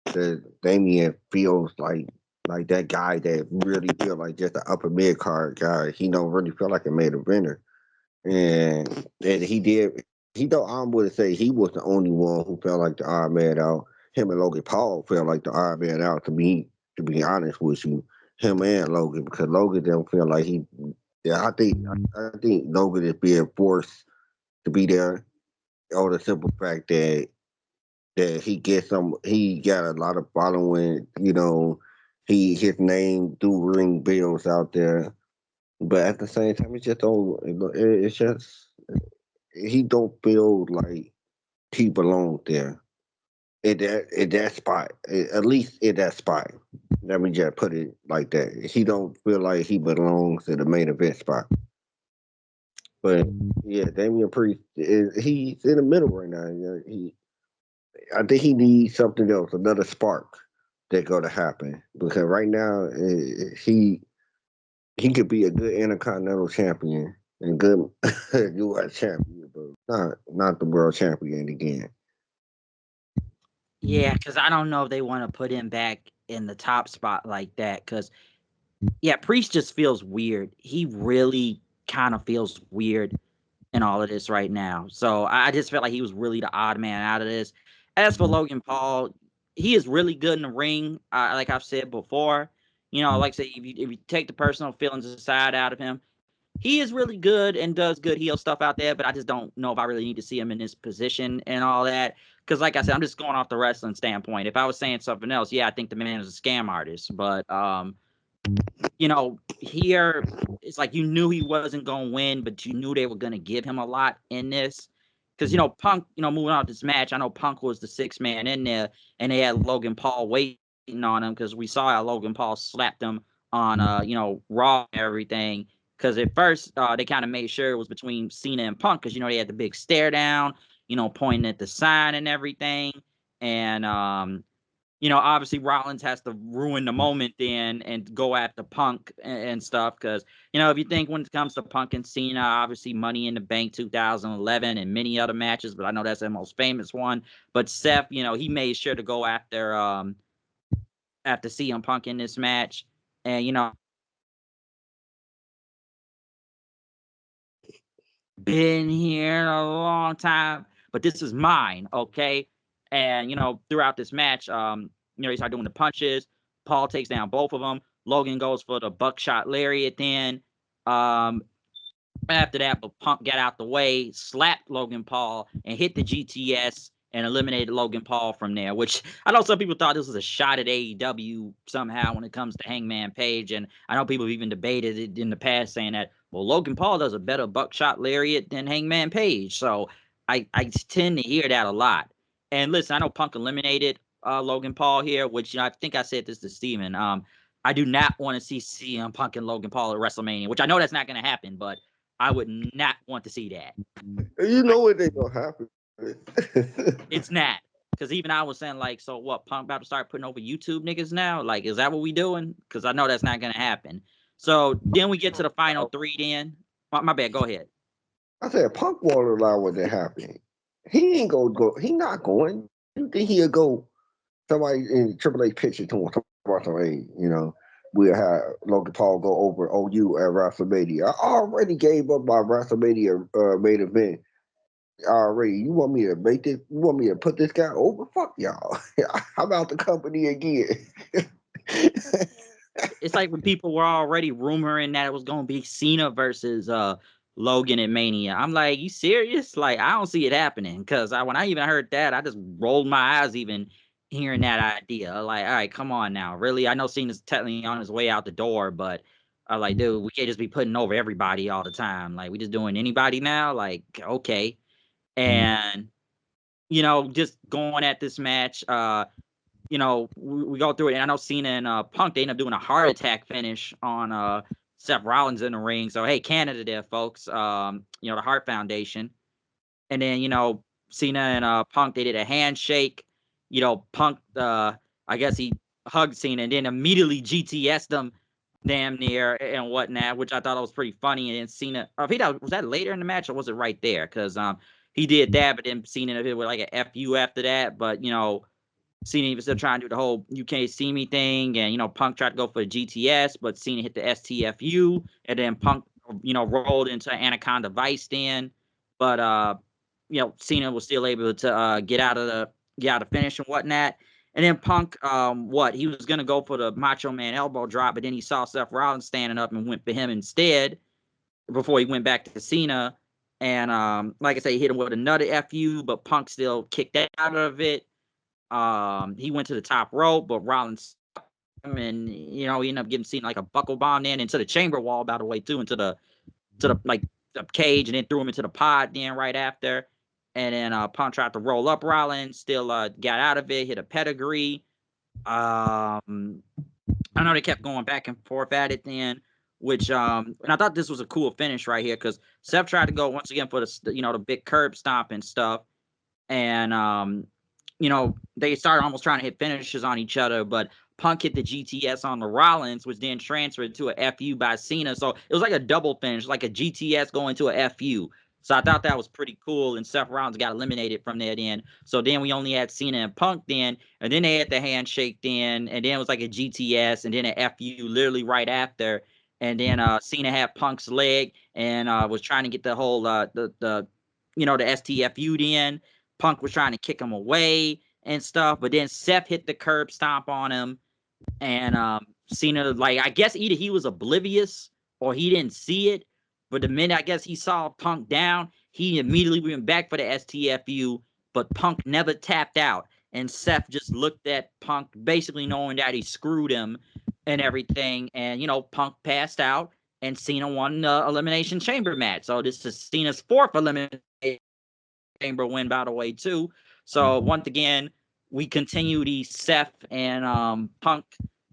That Damian feels like that guy that really feel like just an upper mid card guy. He don't really feel like a main eventer, and he did. He don't. I would say he was the only one who felt like the odd man out. Him and Logan Paul felt like the odd man out to be honest with you. Him and Logan, because Logan don't feel like he. Yeah, I think Logan is being forced to be there on the simple fact that he got a lot of following, his name do ring bells out there. But at the same time it's just he don't feel like he belongs there. In that spot. At least in that spot. Let me just put it like that. He don't feel like he belongs in the main event spot. But yeah, Damian Priest he's in the middle right now. I think he needs something else, another spark that going to happen because right now he could be a good intercontinental champion and good U.S. champion, but not the world champion again. Yeah, because I don't know if they want to put him back in the top spot like that. Because Priest just feels weird. He really kind of feels weird in all of this right now. So I just felt like he was really the odd man out of this. As for Logan Paul, he is really good in the ring. Like I've said before, like I say, if you take the personal feelings aside out of him, he is really good and does good heel stuff out there. But I just don't know if I really need to see him in this position and all that. Because like I said, I'm just going off the wrestling standpoint. If I was saying something else, yeah, I think the man is a scam artist. But here it's like you knew he wasn't going to win, but you knew they were going to give him a lot in this. Because, Punk, moving on this match, I know Punk was the sixth man in there, and they had Logan Paul waiting on him because we saw how Logan Paul slapped him on, Raw and everything. Because at first, they kind of made sure it was between Cena and Punk because, they had the big stare down, pointing at the sign and everything. And, obviously Rollins has to ruin the moment then and go after Punk and stuff. Because, if you think when it comes to Punk and Cena, obviously Money in the Bank 2011 and many other matches, but I know that's the most famous one. But Seth, he made sure to go after CM Punk in this match. And, been here a long time, but this is mine, okay? And throughout this match, he started doing the punches. Paul takes down both of them. Logan goes for the buckshot lariat. Then, after that, but Punk got out the way, slapped Logan Paul, and hit the GTS and eliminated Logan Paul from there. Which I know some people thought this was a shot at AEW somehow when it comes to Hangman Page, and I know people have even debated it in the past, saying that Logan Paul does a better buckshot lariat than Hangman Page. So I tend to hear that a lot. And listen, I know Punk eliminated Logan Paul here, which I think I said this to Steven. I do not want to see CM Punk and Logan Paul at WrestleMania, which I know that's not going to happen, but I would not want to see that. You know what they gonna happen. It's not. Because even I was saying, like, so what, Punk about to start putting over YouTube niggas now? Like, is that what we doing? Because I know that's not going to happen. So then we get to the final three then. My bad, go ahead. I said Punk won't allow what to happen. He ain't gonna go. He not going. You think he'll go? Somebody in Triple H picture to him. Hey, we'll have Logan Paul go over OU at WrestleMania. I already gave up my WrestleMania main event. Already, you want me to make this? You want me to put this guy over? Fuck y'all. I'm out the company again. It's like when people were already rumoring that it was going to be Cena versus Logan at Mania. I'm like, you serious? Like, I don't see it happening. Because when I even heard that, I just rolled my eyes even hearing that idea. Like, all right, come on now. Really? I know Cena's technically on his way out the door, but I like, dude, we can't just be putting over everybody all the time. Like, we just doing anybody now? Like, okay. And, just going at this match, we go through it, and I know Cena and Punk, they end up doing a heart attack finish on Seth Rollins in the ring. So, hey, Canada there, folks. The Heart Foundation. And then, Cena and Punk, they did a handshake. Punk, I guess he hugged Cena and then immediately GTS'd him damn near and whatnot, which I thought was pretty funny. And then Cena, was that later in the match or was it right there? Because he did that, but then Cena hit with like a FU after that. But, Cena was still trying to do the whole "you can't see me" thing, and Punk tried to go for the GTS, but Cena hit the STFU, and then Punk, rolled into Anaconda Vice then, but Cena was still able to get out of the finish and whatnot, and then Punk, he was gonna go for the Macho Man elbow drop, but then he saw Seth Rollins standing up and went for him instead before he went back to Cena, and like I say, he hit him with another FU, but Punk still kicked out of it. He went to the top rope, but Rollins and he ended up getting seen like a buckle bomb then into the chamber wall, by the way, too, into the the cage, and then threw him into the pod then right after. And then Punk tried to roll up Rollins, still got out of it, hit a pedigree. I know they kept going back and forth at it then, which and I thought this was a cool finish right here because Seth tried to go once again for the big curb stomp and stuff, and they started almost trying to hit finishes on each other, but Punk hit the GTS on the Rollins, which then transferred to a FU by Cena. So it was like a double finish, like a GTS going to a FU. So I thought that was pretty cool, and Seth Rollins got eliminated from that end. So then we only had Cena and Punk then, and then they had the handshake then, and then it was like a GTS, and then an FU literally right after. And then Cena had Punk's leg and was trying to get the whole the STFU in. Punk was trying to kick him away and stuff, but then Seth hit the curb stomp on him, and Cena, like, I guess either he was oblivious or he didn't see it, but the minute I guess he saw Punk down, he immediately went back for the STFU, but Punk never tapped out, and Seth just looked at Punk, basically knowing that he screwed him and everything, and Punk passed out, and Cena won the Elimination Chamber match. So this is Cena's fourth Elimination Chamber win, by the way, too. So once again, we continue the Seth and Punk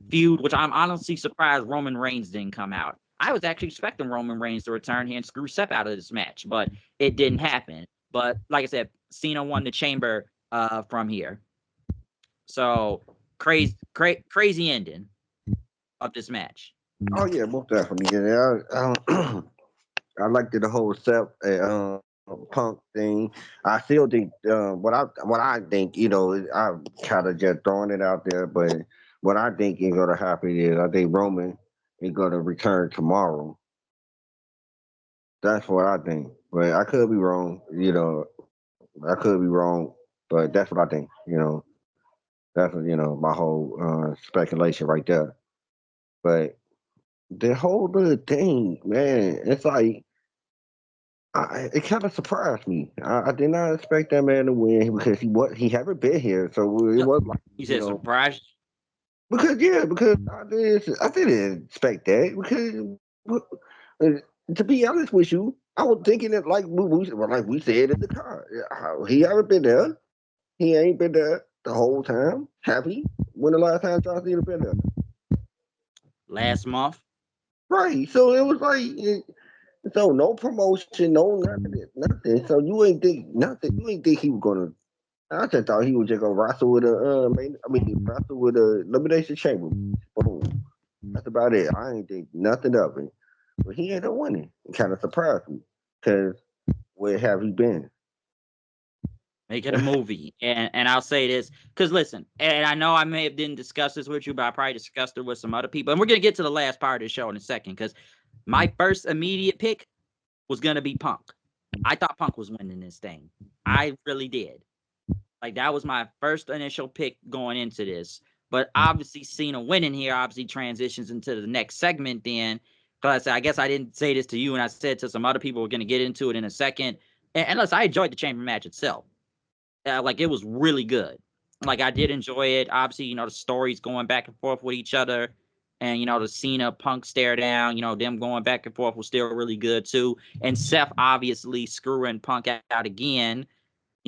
feud, which I'm honestly surprised Roman Reigns didn't come out. I was actually expecting Roman Reigns to return here and screw Seth out of this match, but it didn't happen. But like I said, Cena won the Chamber from here. So crazy ending of this match. Oh yeah, most definitely. Yeah, I liked the whole Seth Punk thing. I still think what I think, I kind of just throwing it out there, but what I think is going to happen is I think Roman is going to return tomorrow. That's what I think, but I could be wrong. I could be wrong, but that's what I think. That's my whole speculation right there. But the whole little thing, man, it's like it kind of surprised me. I did not expect that man to win because he haven't been here, so it was like You said surprise? because I didn't expect that uh, to be honest with you, I was thinking that like we said in the car, he haven't been there. He ain't been there the whole time. Have he? When the last time John Cena been there? Last month. Right. So it was like. So no promotion, no nothing. So you ain't think nothing. You ain't think he was gonna. I just thought he was just gonna wrestle with wrestle with a elimination chamber. Boom. That's about it. I ain't think nothing of it. But he ended up winning. It kind of surprised me because where have he been? Make it a movie. And I'll say this, because listen, and I know I may have didn't discuss this with you, but I probably discussed it with some other people. And we're gonna get to the last part of the show in a second, because my first immediate pick was gonna be Punk. I thought Punk was winning this thing. I really did. Like, that was my first initial pick going into this. But obviously, Cena winning here obviously transitions into the next segment then. Because I guess I didn't say this to you, and I said to some other people, we're going to get into it in a second. And listen, I enjoyed the chamber match itself. Like, it was really good. Like, I did enjoy it. Obviously, the stories going back and forth with each other, and the Cena Punk stare down. Them going back and forth was still really good too. And Seth obviously screwing Punk out again.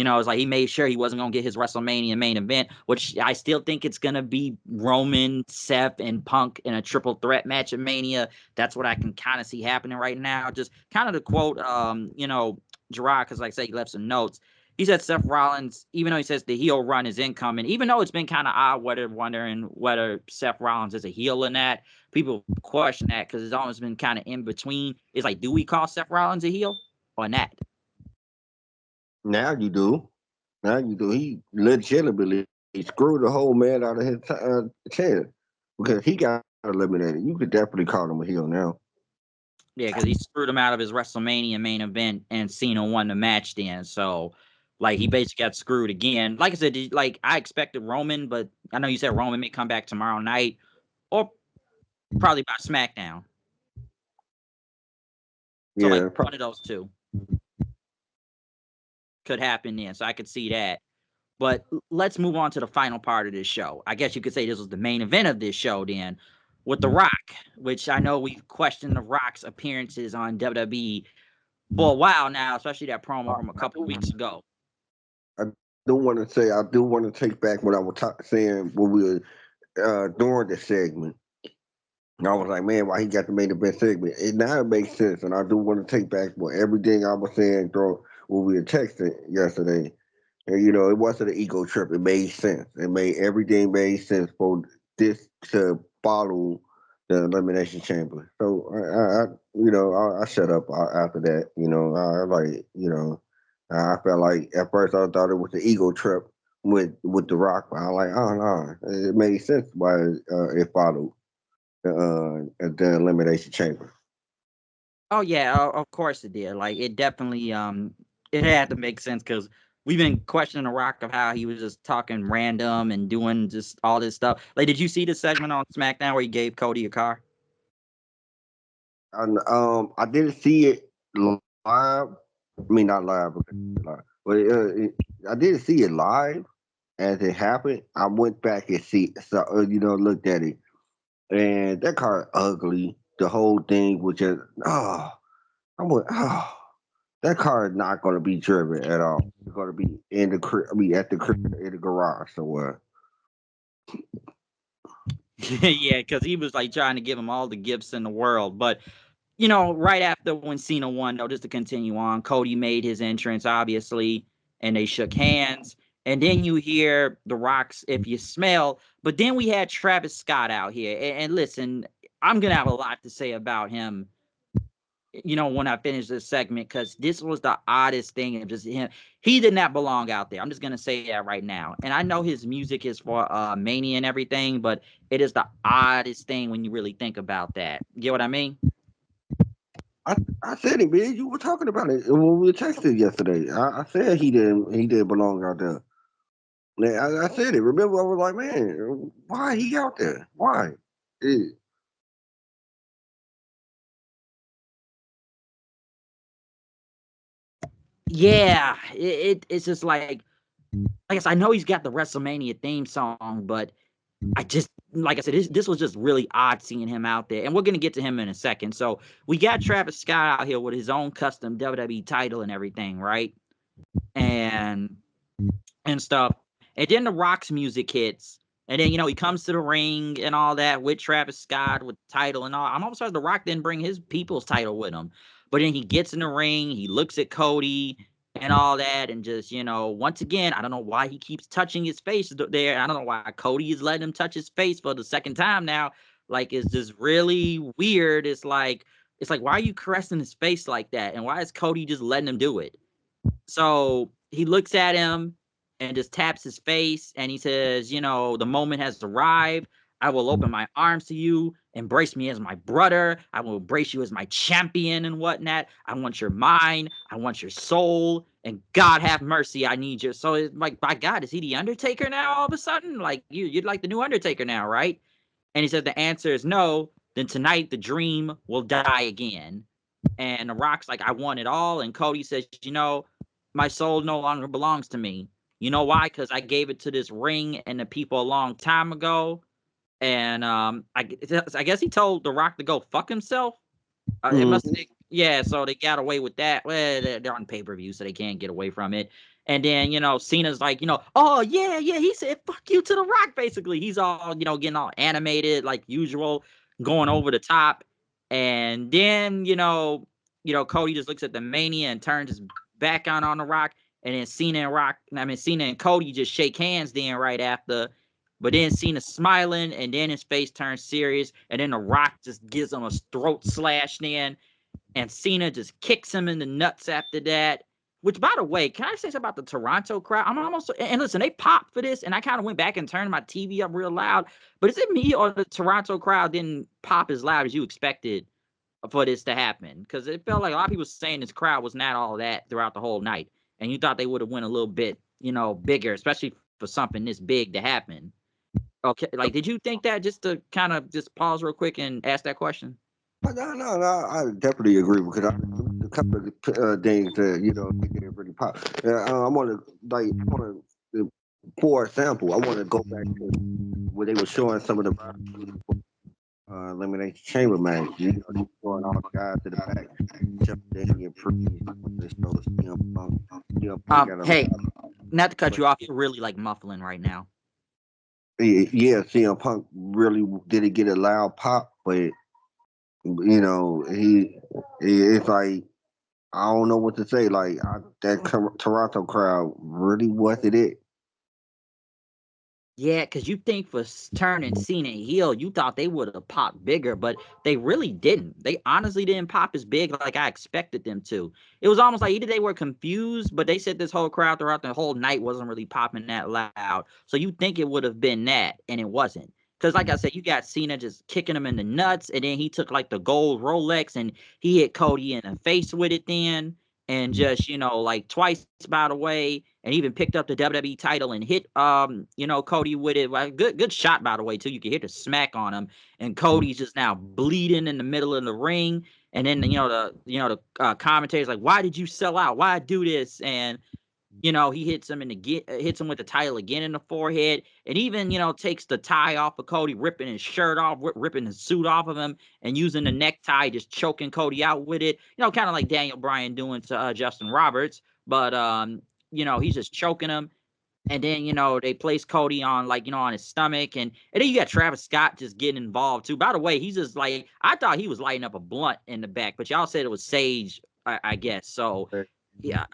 It's like he made sure he wasn't going to get his WrestleMania main event, which I still think it's going to be Roman, Seth, and Punk in a triple threat match at Mania. That's what I can kind of see happening right now. Just kind of to quote, Gerard, because like I said, he left some notes. He said Seth Rollins, even though he says the heel run is incoming, even though it's been kind of odd wondering whether Seth Rollins is a heel or not, people question that because it's almost been kind of in between. It's like, do we call Seth Rollins a heel or not? Now you do. Now you do. He legitimately screwed the whole man out of his chance because he got eliminated. You could definitely call him a heel now. Yeah, because he screwed him out of his WrestleMania main event, and Cena won the match then. So, like, he basically got screwed again. Like I said, like, I expected Roman, but I know you said Roman may come back tomorrow night or probably by SmackDown. So, like, Yeah, one of those two could happen then. So, I could see that. But let's move on to the final part of this show. I guess you could say this was the main event of this show then, with The Rock, which I know we've questioned The Rock's appearances on WWE for a while now, especially that promo from a couple weeks ago. I do want to say I do want to take back what I was saying when we were during the segment. And I was like, man, why he got the main event segment? It now makes sense, and I do want to take back what everything I was saying when we were texting yesterday. And it wasn't an ego trip. It made sense. Everything made sense for this to follow the Elimination Chamber. So I shut up after that. I felt like at first I thought it was an ego trip with the Rock, but I was like, oh no, it made sense why it followed the Elimination Chamber. Oh yeah, of course it did. Like it definitely it had to make sense because we've been questioning the Rock of how he was just talking random and doing just all this stuff. Like, did you see the segment on SmackDown where he gave Cody a car? And I didn't see it live. I mean, not live, but I didn't see it live as it happened. I went back and looked at it, and that car ugly. The whole thing was just I went that car is not going to be driven at all. It's going to be in the crib. I mean, at the crib in the garage somewhere. Yeah, because he was like trying to give him all the gifts in the world. But right after when Cena won, though, just to continue on, Cody made his entrance, obviously, and they shook hands. And then you hear the Rock's "If You Smell," but then we had Travis Scott out here. And listen, I'm gonna have a lot to say about him when I finish this segment, because this was the oddest thing of just him. He did not belong out there. I'm just gonna say that right now. And I know his music is for Mania and everything, but it is the oddest thing when you really think about that. Get what I mean? I said it, man. You were talking about it when we were texting yesterday. I said he didn't belong out there. Man, I said it. Remember, I was like, man, why he out there? Why? Eh, Yeah, it's just like I guess I know he's got the WrestleMania theme song, but I just like I said, this was just really odd seeing him out there, and we're gonna get to him in a second. So we got Travis Scott out here with his own custom WWE title and everything, right? And stuff. And then the Rock's music hits. And then, he comes to the ring and all that with Travis Scott with the title and all. I'm almost surprised the Rock didn't bring his people's title with him. But then he gets in the ring, he looks at Cody and all that, and just, once again, I don't know why he keeps touching his face there. I don't know why Cody is letting him touch his face for the second time now. Like, it's just really weird. It's like, why are you caressing his face like that? And why is Cody just letting him do it? So he looks at him and just taps his face and he says, the moment has arrived. I will open my arms to you, embrace me as my brother. I will embrace you as my champion and whatnot. I want your mind. I want your soul. And God have mercy, I need you. So it's like, by God, is he the Undertaker now all of a sudden? Like, you're like the new Undertaker now, right? And he says the answer is no. Then tonight the dream will die again. And The Rock's like, I want it all. And Cody says, my soul no longer belongs to me. You know why? Because I gave it to this ring and the people a long time ago. And I guess he told The Rock to go fuck himself. It must Mm-hmm. yeah, so they got away with that. Well, they're on pay-per-view, so they can't get away from it. And then, Cena's like, oh, yeah, he said, fuck you to The Rock, basically. He's all, getting all animated like usual, going over the top. And then, Cody just looks at the Mania and turns his back on The Rock. And then Cena and Cody just shake hands then right after. But then Cena's smiling, and then his face turns serious, and then The Rock just gives him a throat slash then, and Cena just kicks him in the nuts after that. Which, by the way, can I say something about the Toronto crowd? I'm almost, and listen, they popped for this, and I kind of went back and turned my TV up real loud. But is it me or the Toronto crowd didn't pop as loud as you expected for this to happen? Because it felt like a lot of people saying this crowd was not all that throughout the whole night, and you thought they would have went a little bit, bigger, especially for something this big to happen. Okay, like, did you think that, just to kind of just pause real quick and ask that question? No, I definitely agree because a couple of things that they didn't really pop. I want to for example, I want to go back to where they were showing some of the Elimination Chamber match. They showing all the guys to the back, Chuck Daniel, Priest, they showed CM Punk. CM Punk got a Hey, not to cut you off, you're really like muffling right now. yeah, CM Punk really didn't get a loud pop, but it's like I don't know what to say. Like that Toronto crowd really wasn't it. Yeah, because you think for turning Cena heel, you thought they would have popped bigger, but they really didn't. They honestly didn't pop as big like I expected them to. It was almost like either they were confused, but they said this whole crowd throughout the whole night wasn't really popping that loud. So you think it would have been that, and it wasn't. Because like I said, you got Cena just kicking him in the nuts, and then he took like the gold Rolex and he hit Cody in the face with it then, and just, like twice, by the way, and even picked up the WWE title and hit Cody with it. Well, good shot, by the way, too. You can hit the smack on him, and Cody's just now bleeding in the middle of the ring. And then the commentators like, why did you sell out? Why do this? And he hits him hits him with the title again in the forehead, and even takes the tie off of Cody, ripping his shirt off, ripping his suit off of him, and using the necktie, just choking Cody out with it. Kind of like Daniel Bryan doing to Justin Roberts, but he's just choking him. And then, they place Cody on, like, on his stomach. And then you got Travis Scott just getting involved, too. By the way, he's just like, I thought he was lighting up a blunt in the back, but y'all said it was sage, I guess. So, yeah,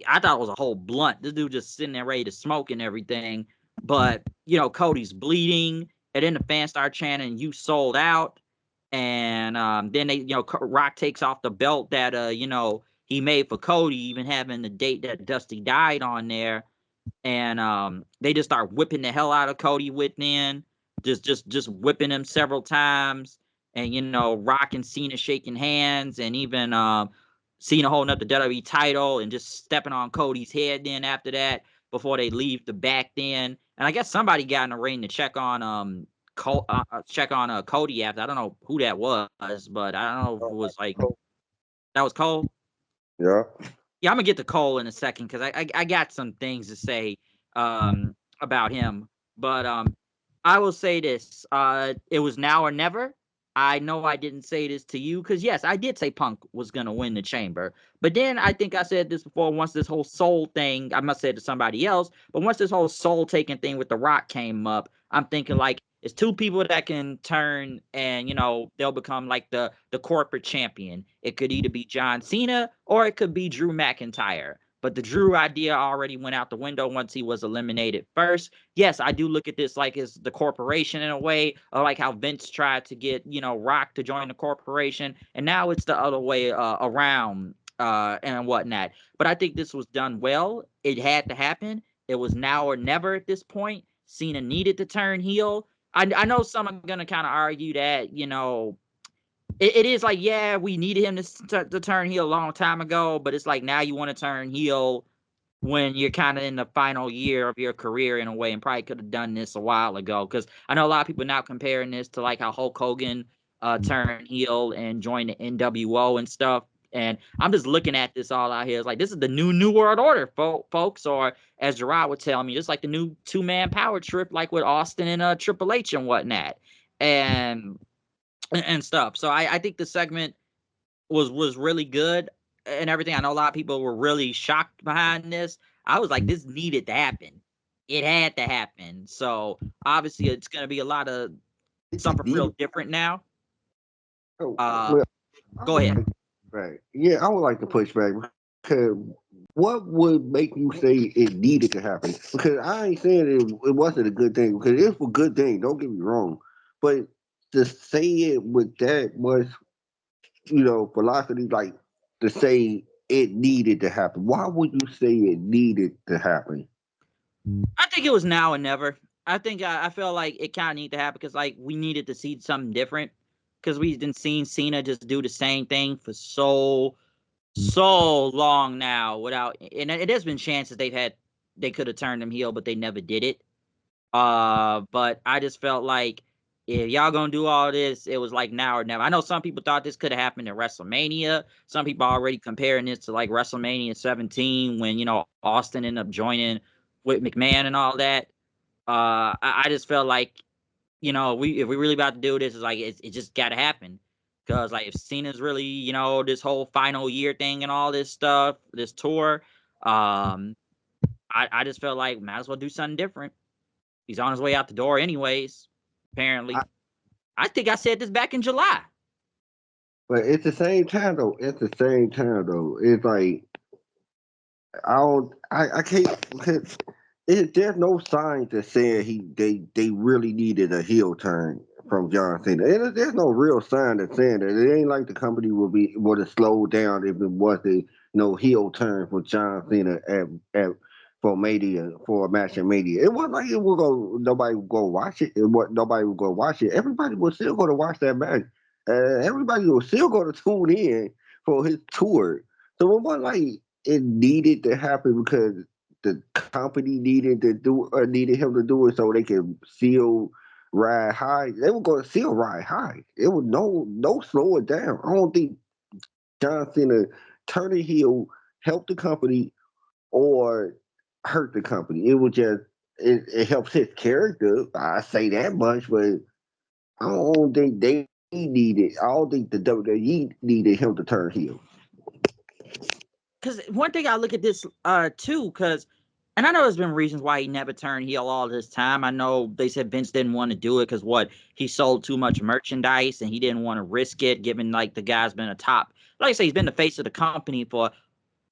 I thought it was a whole blunt. This dude just sitting there ready to smoke and everything. But, Cody's bleeding. And then the fans start chanting, "You sold out." And then Rock takes off the belt that, he made for Cody, even having the date that Dusty died on there. And they just start whipping the hell out of Cody with then, just whipping him several times. And Rock and Cena shaking hands, and even Cena holding up the WWE title and just stepping on Cody's head then after that, before they leave the back then. And I guess somebody got in the ring to check on Cody after. I don't know who that was, but I don't know if it was like that was Cole. Yeah. Yeah, I'm gonna get to Cole in a second because I got some things to say about him. But I will say this: it was now or never. I know I didn't say this to you because yes, I did say Punk was gonna win the Chamber. But then I think I said this before. Once this whole soul thing, I must say it to somebody else. But once this whole soul taking thing with The Rock came up, I'm thinking like it's two people that can turn, and they'll become like the corporate champion. It could either be John Cena or it could be Drew McIntyre. But the Drew idea already went out the window once he was eliminated first. Yes, I do look at this like as the corporation in a way, or like how Vince tried to get Rock to join the corporation, and now it's the other way around and whatnot. But I think this was done well. It had to happen. It was now or never at this point. Cena needed to turn heel. I know some are gonna kind of argue that it is like, yeah, we needed him to turn heel a long time ago, but it's like now you want to turn heel when you're kind of in the final year of your career in a way, and probably could have done this a while ago. Because I know a lot of people now comparing this to like how Hulk Hogan turned heel and joined the NWO and stuff. And I'm just looking at this all out here. It's like this is the new world order, folks. Or as Gerard would tell me, just like the new 2-man power trip, like with Austin and Triple H and whatnot, and stuff. So I think the segment was really good and everything. I know a lot of people were really shocked behind this. I was like, this needed to happen. It had to happen. So obviously, it's going to be a lot of something real different now. Oh, Uh, well, I go would ahead. like to push back. Yeah, I would like to push back because what would make you say it needed to happen? Because I ain't saying it wasn't a good thing because it's a good thing. Don't get me wrong, but to say it with that much, philosophy, like to say it needed to happen. Why would you say it needed to happen? I think it was now and never. I think I feel like it kind of needed to happen because like we needed to see something different because we've been seeing Cena just do the same thing for so long now without, and it has been chances they could have turned him heel, but they never did it. But I just felt like if y'all gonna do all this, it was like now or never. I know some people thought this could have happened at WrestleMania. Some people already comparing this to like WrestleMania 17 when Austin ended up joining with McMahon and all that. I just felt like we if we really about to do this, it's like it just got to happen. Because like if Cena's really this whole final year thing and all this stuff, this tour, I just felt like might as well do something different. He's on his way out the door anyways, I, apparently. I think I said this back in July. but at the same time though, it's like I can't because there's no signs that saying they really needed a heel turn from John Cena. There's no real sign that saying that it ain't like the company would have slowed down if it was the heel turn for John Cena at for Mania for a match in Mania. It wasn't like it would go nobody would go watch it. Nobody would go watch it. Everybody was still going to watch that match. Everybody was still going to tune in for his tour. So it wasn't like it needed to happen because the company needed him to do it so they could still ride high. They were going to still ride high. It was no slow it down. I don't think John Cena turning heel helped the company or hurt the company. It was just it helps his character. I say that much, but I don't think they needed. I don't think the WWE needed him to turn heel. Because one thing I look at this too, because and I know there's been reasons why he never turned heel all this time. I know they said Vince didn't want to do it because he sold too much merchandise and he didn't want to risk it, given like the guy's been a top, like I say, he's been the face of the company for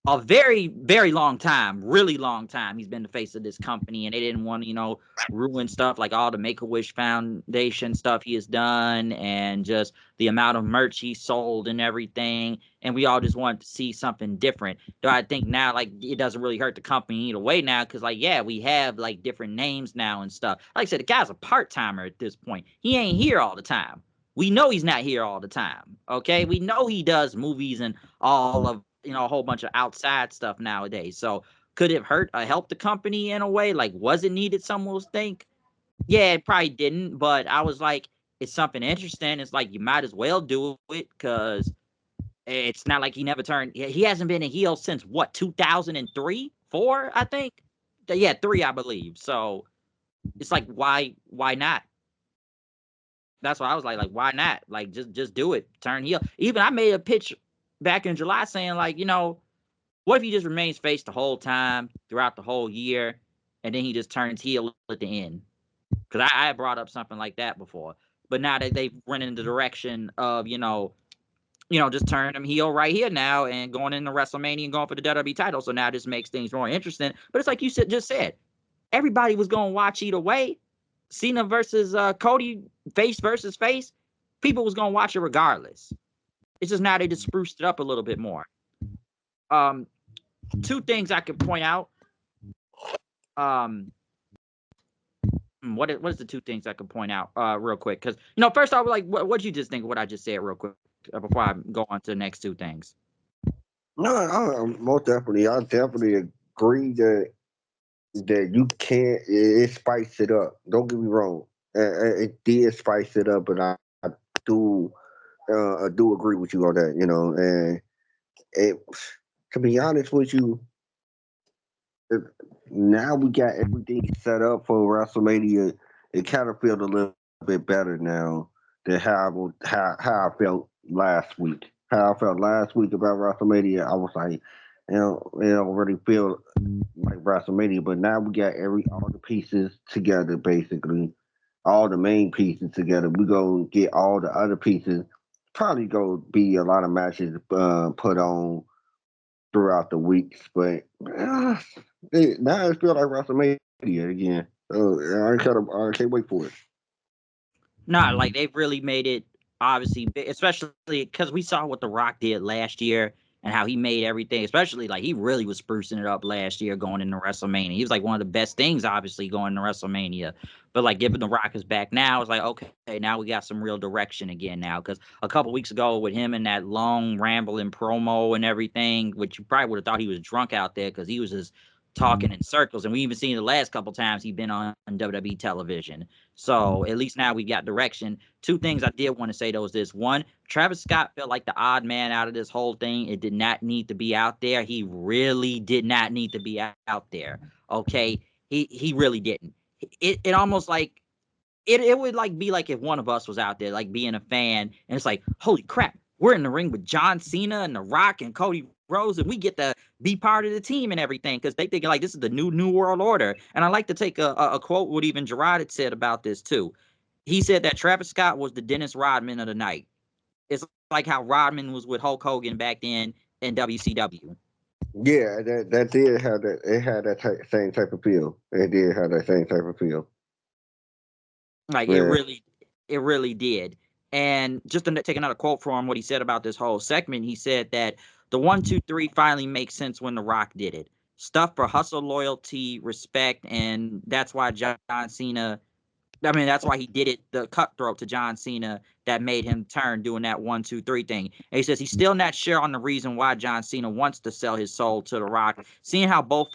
a very, very long time, really long time. He's been the face of this company, and they didn't want to, ruin stuff like all the Make-A-Wish Foundation stuff he has done, and just the amount of merch he sold and everything. And we all just wanted to see something different. Though I think now, like, it doesn't really hurt the company either way now, because, like, yeah, we have like different names now and stuff. Like I said, the guy's a part-timer at this point. He ain't here all the time. We know he's not here all the time. Okay, we know he does movies and all of a whole bunch of outside stuff nowadays. So could it help the company in a way? Like, was it needed? Some will think. Yeah, it probably didn't, but I was like, it's something interesting. It's like you might as well do it because it's not like he never turned. He hasn't been a heel since what 2003, 4, I think. Yeah, 3, I believe. So it's like, why not? That's why I was like, why not? Like, just do it. Turn heel. Even I made a pitch back in July saying like, what if he just remains face the whole time throughout the whole year, and then he just turns heel at the end? Because I had brought up something like that before, but now that they've run in the direction of just turning him heel right here now and going into WrestleMania and going for the WWE title, so now this makes things more interesting. But it's like you just said, everybody was going to watch either way. Cena versus Cody, face versus face. People was going to watch it regardless. It's just now they just spruced it up a little bit more. Two things I could point out. Um, what is the two things I could point out real quick? Because first I was like, what'd you just think of what I just said real quick before I go on to the next two things? No, most definitely. I definitely agree that you can't. It spice it up. Don't get me wrong. It did spice it up, but I do do agree with you on that. And it, to be honest with you, it, now we got everything set up for WrestleMania. It kind of feels a little bit better now than how I felt last week. How I felt last week about WrestleMania, I was like, it don't really feel like WrestleMania. But now we got all the pieces together, basically, all the main pieces together. We go get all the other pieces. Probably go be a lot of matches put on throughout the weeks, but now it feels like WrestleMania again. I can't wait for it. No, like they've really made it obviously, especially because we saw what The Rock did last year and how he made everything. Especially like he really was sprucing it up last year going into WrestleMania. He was like one of the best things, obviously, going into WrestleMania. But like given The Rock is back now, it's like okay, now we got some real direction again now. Because a couple weeks ago with him and that long rambling promo and everything, which you probably would have thought he was drunk out there because he was just talking in circles. And we even seen the last couple times he's been on WWE television. So at least now we got direction. Two things I did want to say though is this: one, Travis Scott felt like the odd man out of this whole thing. It did not need to be out there. He really did not need to be out there. Okay, he really didn't. It almost like it would like be like if one of us was out there, like being a fan, and it's like, holy crap, we're in the ring with John Cena and The Rock and Cody Rhodes, and we get to be part of the team and everything because they thinking like this is the new world order. And I like to take a quote what even Gerard had said about this too. He said that Travis Scott was the Dennis Rodman of the night. It's like how Rodman was with Hulk Hogan back then in WCW. Yeah, that did have that. It had that same type of feel. It did have that same type of feel. Like Yeah, it really did. And just to take another quote from what he said about this whole segment, he said that the 1, 2, 3 finally makes sense when The Rock did it. Stuff for hustle, loyalty, respect, and that's why John Cena. I mean, that's why he did it, the cutthroat to John Cena that made him turn doing that 1, 2, 3 thing. And he says he's still not sure on the reason why John Cena wants to sell his soul to The Rock, seeing how both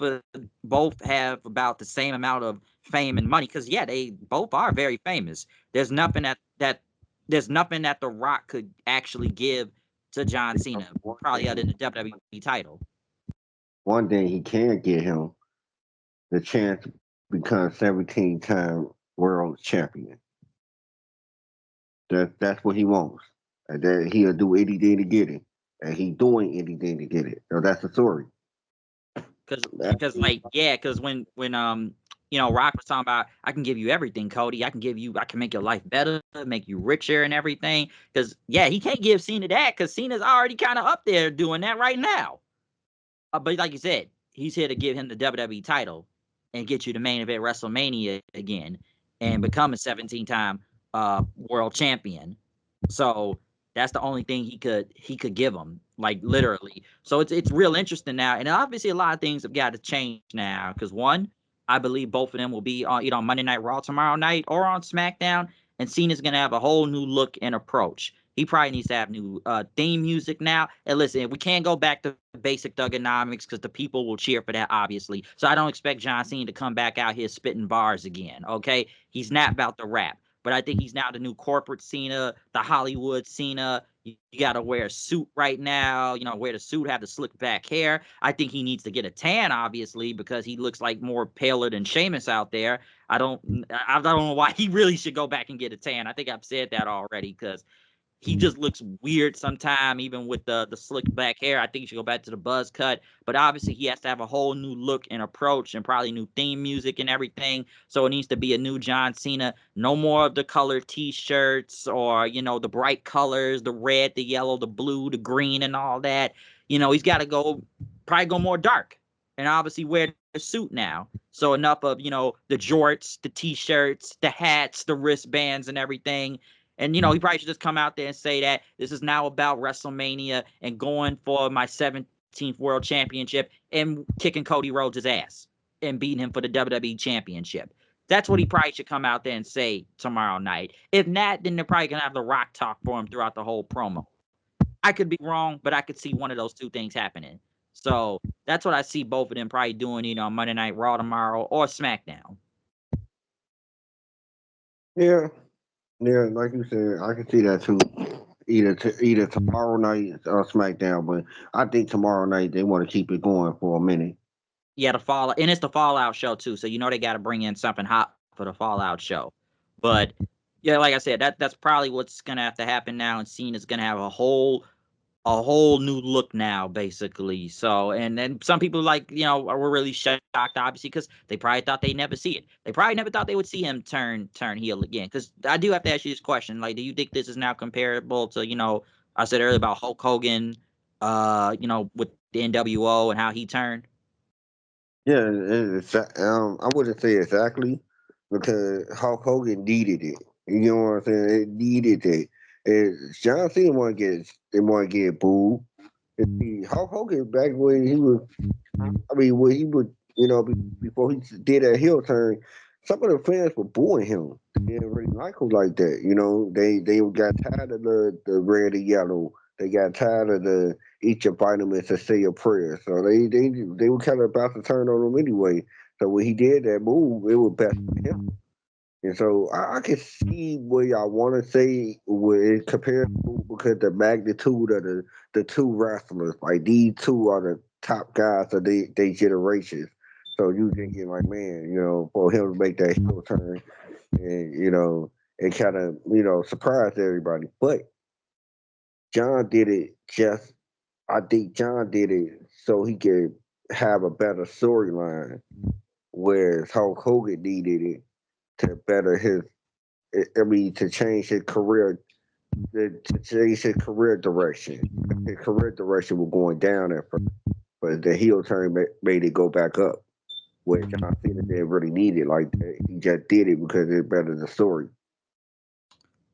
have about the same amount of fame and money. Because yeah, they both are very famous. There's nothing there's nothing that The Rock could actually give to John Cena, one probably other thing, than the WWE title. one thing he can get him the chance to become 17-time world champion. That's what he wants, and that he'll do anything to get it, and he doing anything to get it. So that's the story. Because like yeah, because when Rock was talking about I can give you everything, Cody. I can make your life better, make you richer and everything. Because yeah, he can't give Cena that because Cena's already kind of up there doing that right now. But like you said, he's here to give him the WWE title and get you the main event WrestleMania again and become a 17-time world champion. So that's the only thing he could give him, like literally. So it's real interesting now, and obviously a lot of things have got to change now. Because one, I believe both of them will be on either on Monday Night Raw tomorrow night or on SmackDown, and Cena's gonna have a whole new look and approach. He probably needs to have new theme music now. And listen, we can't go back to basic thugonomics because the people will cheer for that, obviously. So I don't expect John Cena to come back out here spitting bars again. Okay, he's not about the rap. But I think he's now the new corporate Cena, the Hollywood Cena. You got to wear a suit right now. Wear the suit, have the slick back hair. I think he needs to get a tan, obviously, because he looks like more paler than Sheamus out there. I don't know why he really should go back and get a tan. I think I've said that already because he just looks weird sometime, even with the slick back hair. I think he should go back to the buzz cut. But obviously, he has to have a whole new look and approach, and probably new theme music and everything. So it needs to be a new John Cena. No more of the colored T-shirts or the bright colors, the red, the yellow, the blue, the green, and all that. He's got to probably go more dark, and obviously wear the suit now. So enough of the jorts, the T-shirts, the hats, the wristbands, and everything. And, he probably should just come out there and say that this is now about WrestleMania and going for my 17th World Championship and kicking Cody Rhodes' ass and beating him for the WWE Championship. That's what he probably should come out there and say tomorrow night. If not, then they're probably going to have The Rock talk for him throughout the whole promo. I could be wrong, but I could see one of those two things happening. So that's what I see both of them probably doing, on Monday Night Raw tomorrow or SmackDown. Yeah, yeah, like you said, I can see that too. either tomorrow night or SmackDown, but I think tomorrow night they want to keep it going for a minute. Yeah, the Fallout, and it's the Fallout show too, so they got to bring in something hot for the Fallout show. But yeah, like I said, that's probably what's gonna have to happen now, and Cena's gonna have a whole new look now, basically. So, and then some people were really shocked, obviously, because they probably thought they never see it. They probably never thought they would see him turn heel again. Because I do have to ask you this question: like, do you think this is now comparable to I said earlier about Hulk Hogan, with the NWO and how he turned? Yeah, I wouldn't say exactly because Hulk Hogan needed it. You know what I'm saying? It needed it. John Cena want to get booed. Hulk Hogan back when he was, I mean, when he would, before he did that heel turn, some of the fans were booing him. They didn't really like him like that. They got tired of the red and yellow. They got tired of the eat your vitamins and say your prayers. So they were kind of about to turn on him anyway. So when he did that move, it was best for him. And so I can see what y'all want to say where it compared to because the magnitude of the two wrestlers, like these two are the top guys of they generations. So you thinking like, man, for him to make that heel turn and it kind of surprised everybody. But John did it just. I think John did it so he could have a better storyline, whereas Hulk Hogan needed it to better his. I mean, to change his career, to change his career direction. His career direction was going down at first, but the heel turn made it go back up. Where John Cena didn't really need it like that. He just did it because it bettered the story.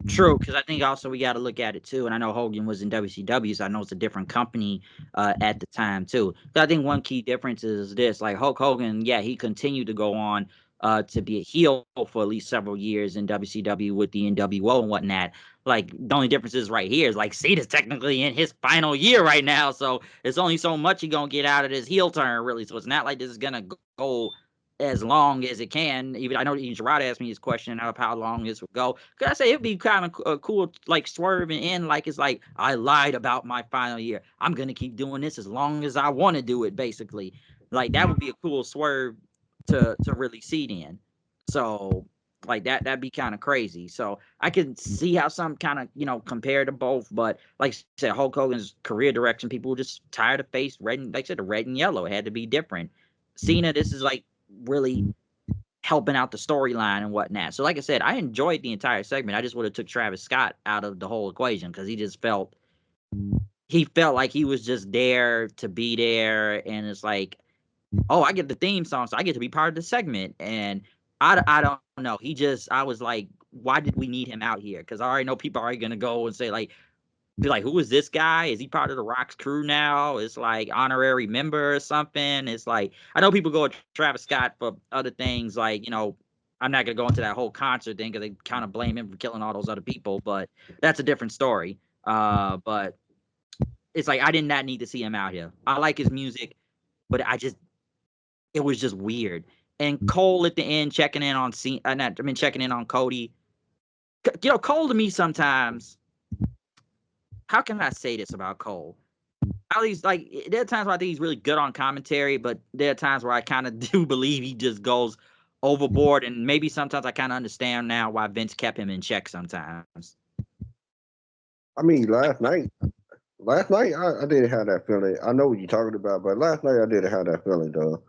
True, because I think also we got to look at it too. And I know Hogan was in WCW, so I know it's a different company at the time too. So I think one key difference is this: like Hulk Hogan, yeah, he continued to go on to be a heel for at least several years in WCW with the NWO and whatnot. Like the only difference is right here is like Cena's technically in his final year right now, so it's only so much he gonna get out of this heel turn, really. So it's not like this is gonna go as long as it can. Even I know even Gerard asked me his question of how long this would go. Cause I say it'd be kind of cool, like swerving in, like it's like I lied about my final year. I'm gonna keep doing this as long as I want to do it. Basically, like that would be a cool swerve to really see in. So like that'd be kind of crazy. So I can see how some kind of compare to both, but like I said, Hulk Hogan's career direction, people were just tired of face red and like I said, the red and yellow. It had to be different. Cena, this is like really helping out the storyline and whatnot. So, like I said, I enjoyed the entire segment. I just would have took Travis Scott out of the whole equation because he felt like he was just there to be there, and it's like, oh, I get the theme song, so I get to be part of the segment. And I don't know. I was like, why did we need him out here? Because I already know people are already gonna go and say like, be like, who is this guy? Is he part of the Rock's crew now? It's like honorary member or something. It's like I know people go with Travis Scott for other things, like I'm not gonna go into that whole concert thing because they kind of blame him for killing all those other people, but that's a different story. But it's like I did not need to see him out here. I like his music, but it was just weird. And Cole at the end checking in on checking in on Cody. Cole to me sometimes. How can I say this about Cole? At least like there are times where I think he's really good on commentary, but there are times where I kind of do believe he just goes overboard, and maybe sometimes I kind of understand now why Vince kept him in check sometimes. I mean, last night I didn't have that feeling. I know what you're talking about, but last night I didn't have that feeling though.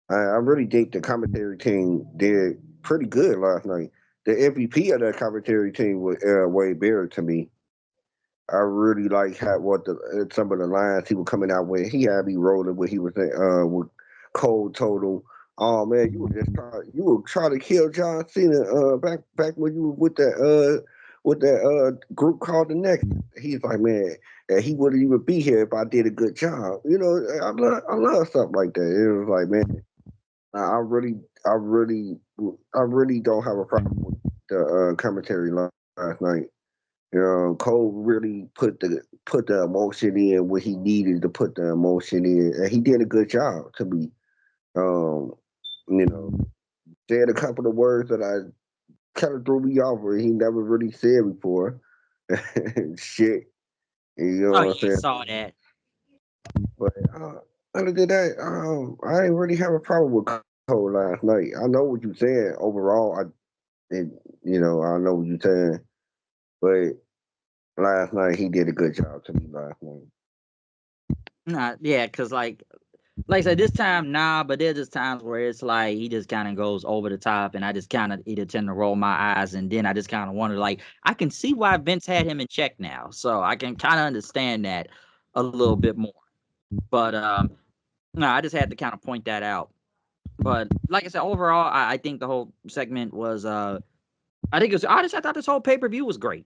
I really think the commentary team did pretty good last night. The MVP of that commentary team was Wade Barrett to me. I really like how what the some of the lines he was coming out with. He had me rolling when he was with Cold Total. Oh man, you were trying to kill John Cena back when you were with that group called the Next. He's like, man, he wouldn't even be here if I did a good job. I love something like that. It was like, man, I really, I really, I really don't have a problem with the commentary last night. Cole really put the emotion in where he needed to put the emotion in, and he did a good job to me. Um, you know, said a couple of words that I kind of threw me off where he never really said before. shit. You know Oh what I'm yeah, I saying? saw that. But other than that, I ain't really have a problem with Cole last night. I know what you're saying. Overall, it, I know what you're saying. But last night he did a good job to me last night. Nah, yeah, cause like I said, this time nah, but there's just times where it's like he just kind of goes over the top, and I just kind of either tend to roll my eyes, and then I just kind of wonder, like, I can see why Vince had him in check now, so I can kind of understand that a little bit more. But no, I just had to kind of point that out. But like I said, overall, I think the whole segment was I think it was honestly, I thought this whole pay-per-view was great.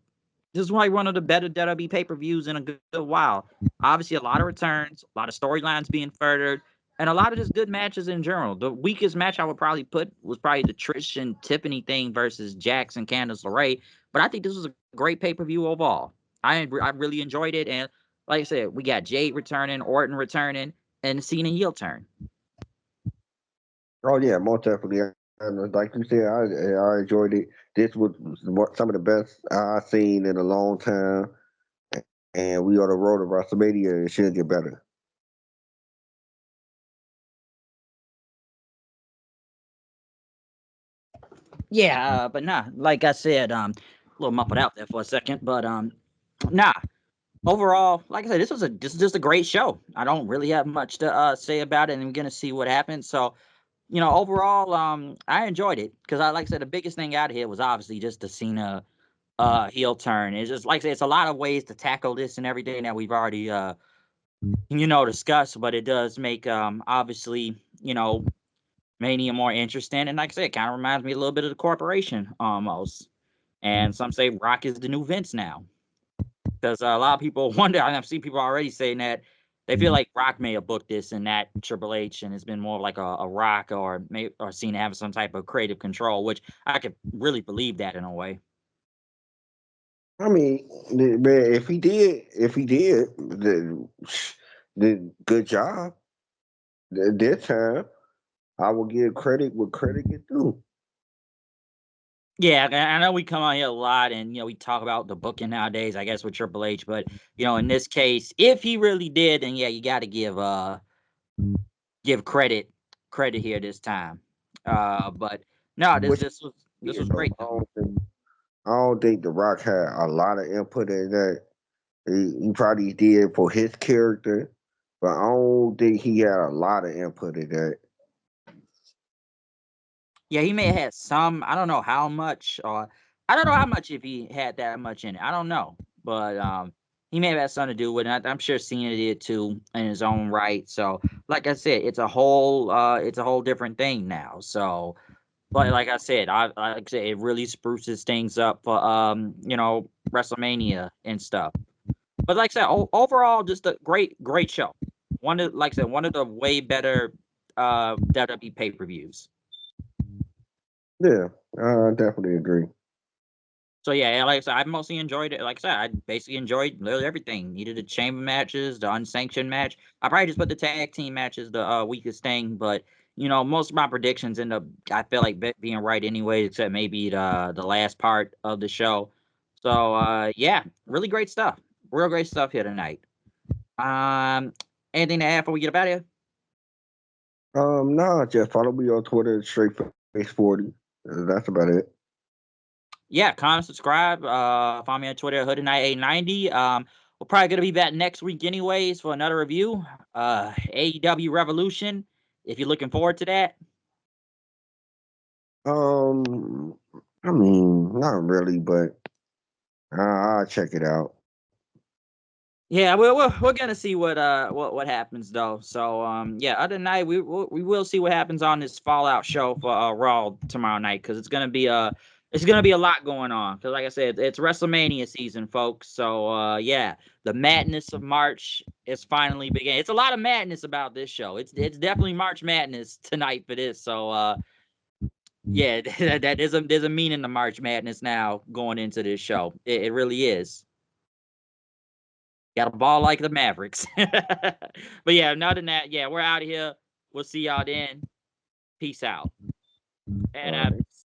This is like one of the better WWE pay-per-views in a good while. Obviously, a lot of returns, a lot of storylines being furthered, and a lot of just good matches in general. The weakest match I would probably put was probably the Trish and Tiffany thing versus Jax and Candice LeRae. But I think this was a great pay-per-view overall. I really enjoyed it, and like I said, we got Jade returning, Orton returning, and Cena heel turn. Oh yeah, most definitely. And like you said, I enjoyed it. This was some of the best I've seen in a long time, and we on the road to WrestleMania. It should get better. Yeah, but nah, like I said, a little muffled out there for a second, but nah. Overall, like I said, this is just a great show. I don't really have much to say about it, and I'm gonna see what happens. So, overall, I enjoyed it because like I said, the biggest thing out of here was obviously just the Cena heel turn. It's just like I said, it's a lot of ways to tackle this and everything that we've already discussed, but it does make obviously Mania more interesting. And like I said, it kind of reminds me a little bit of the corporation almost. And some say Rock is the new Vince now because a lot of people wonder. And I've seen people already saying that they feel like Rock may have booked this and that Triple H, and it's been more like a Rock or Cena having some type of creative control, which I could really believe that in a way. I mean, man, if he did, the good job. This time, I will give credit what credit is due. Yeah, I know we come on here a lot, and we talk about the booking nowadays. I guess with Triple H, but in this case, if he really did, then yeah, you got to give credit here this time. But no, this Which this was this is was though. great though. I don't think The Rock had a lot of input in that. He probably did for his character, but I don't think he had a lot of input in that. Yeah, he may have had some. I don't know how much, or I don't know how much if he had that much in it. I don't know, but he may have had something to do with it. I'm sure Cena did too in his own right. So, like I said, it's a whole different thing now. So, but like I said, like I said, it really spruces things up for WrestleMania and stuff. But like I said, overall, just a great show. Like I said, one of the way better WWE pay-per-views. Yeah, I definitely agree. So yeah, like I said, I mostly enjoyed it. Like I said, I basically enjoyed literally everything. Needed the chamber matches, the unsanctioned match. I probably just put the tag team matches the weakest thing, but most of my predictions end up I feel like being right anyway, except maybe the last part of the show. So yeah, really great stuff. Real great stuff here tonight. Um, anything to add before we get up out of here? Nah, just follow me on Twitter, straight face 40. That's about it. Yeah, comment, subscribe. Follow me on Twitter, Hood Night 890. We're probably gonna be back next week anyways for another review. AEW Revolution. If you're looking forward to that. Um, I mean, not really, but I'll check it out. Yeah, we're gonna see what happens though. So yeah, other than that, we will see what happens on this Fallout show for Raw tomorrow night because it's gonna be a lot going on. Because like I said, it's WrestleMania season, folks. So yeah, the madness of March is finally beginning. It's a lot of madness about this show. It's definitely March Madness tonight for this. So yeah, there's a meaning to March Madness now going into this show. It really is. Got a ball like the Mavericks. But yeah, other than that, yeah, we're out of here. We'll see y'all then. Peace out. And All right.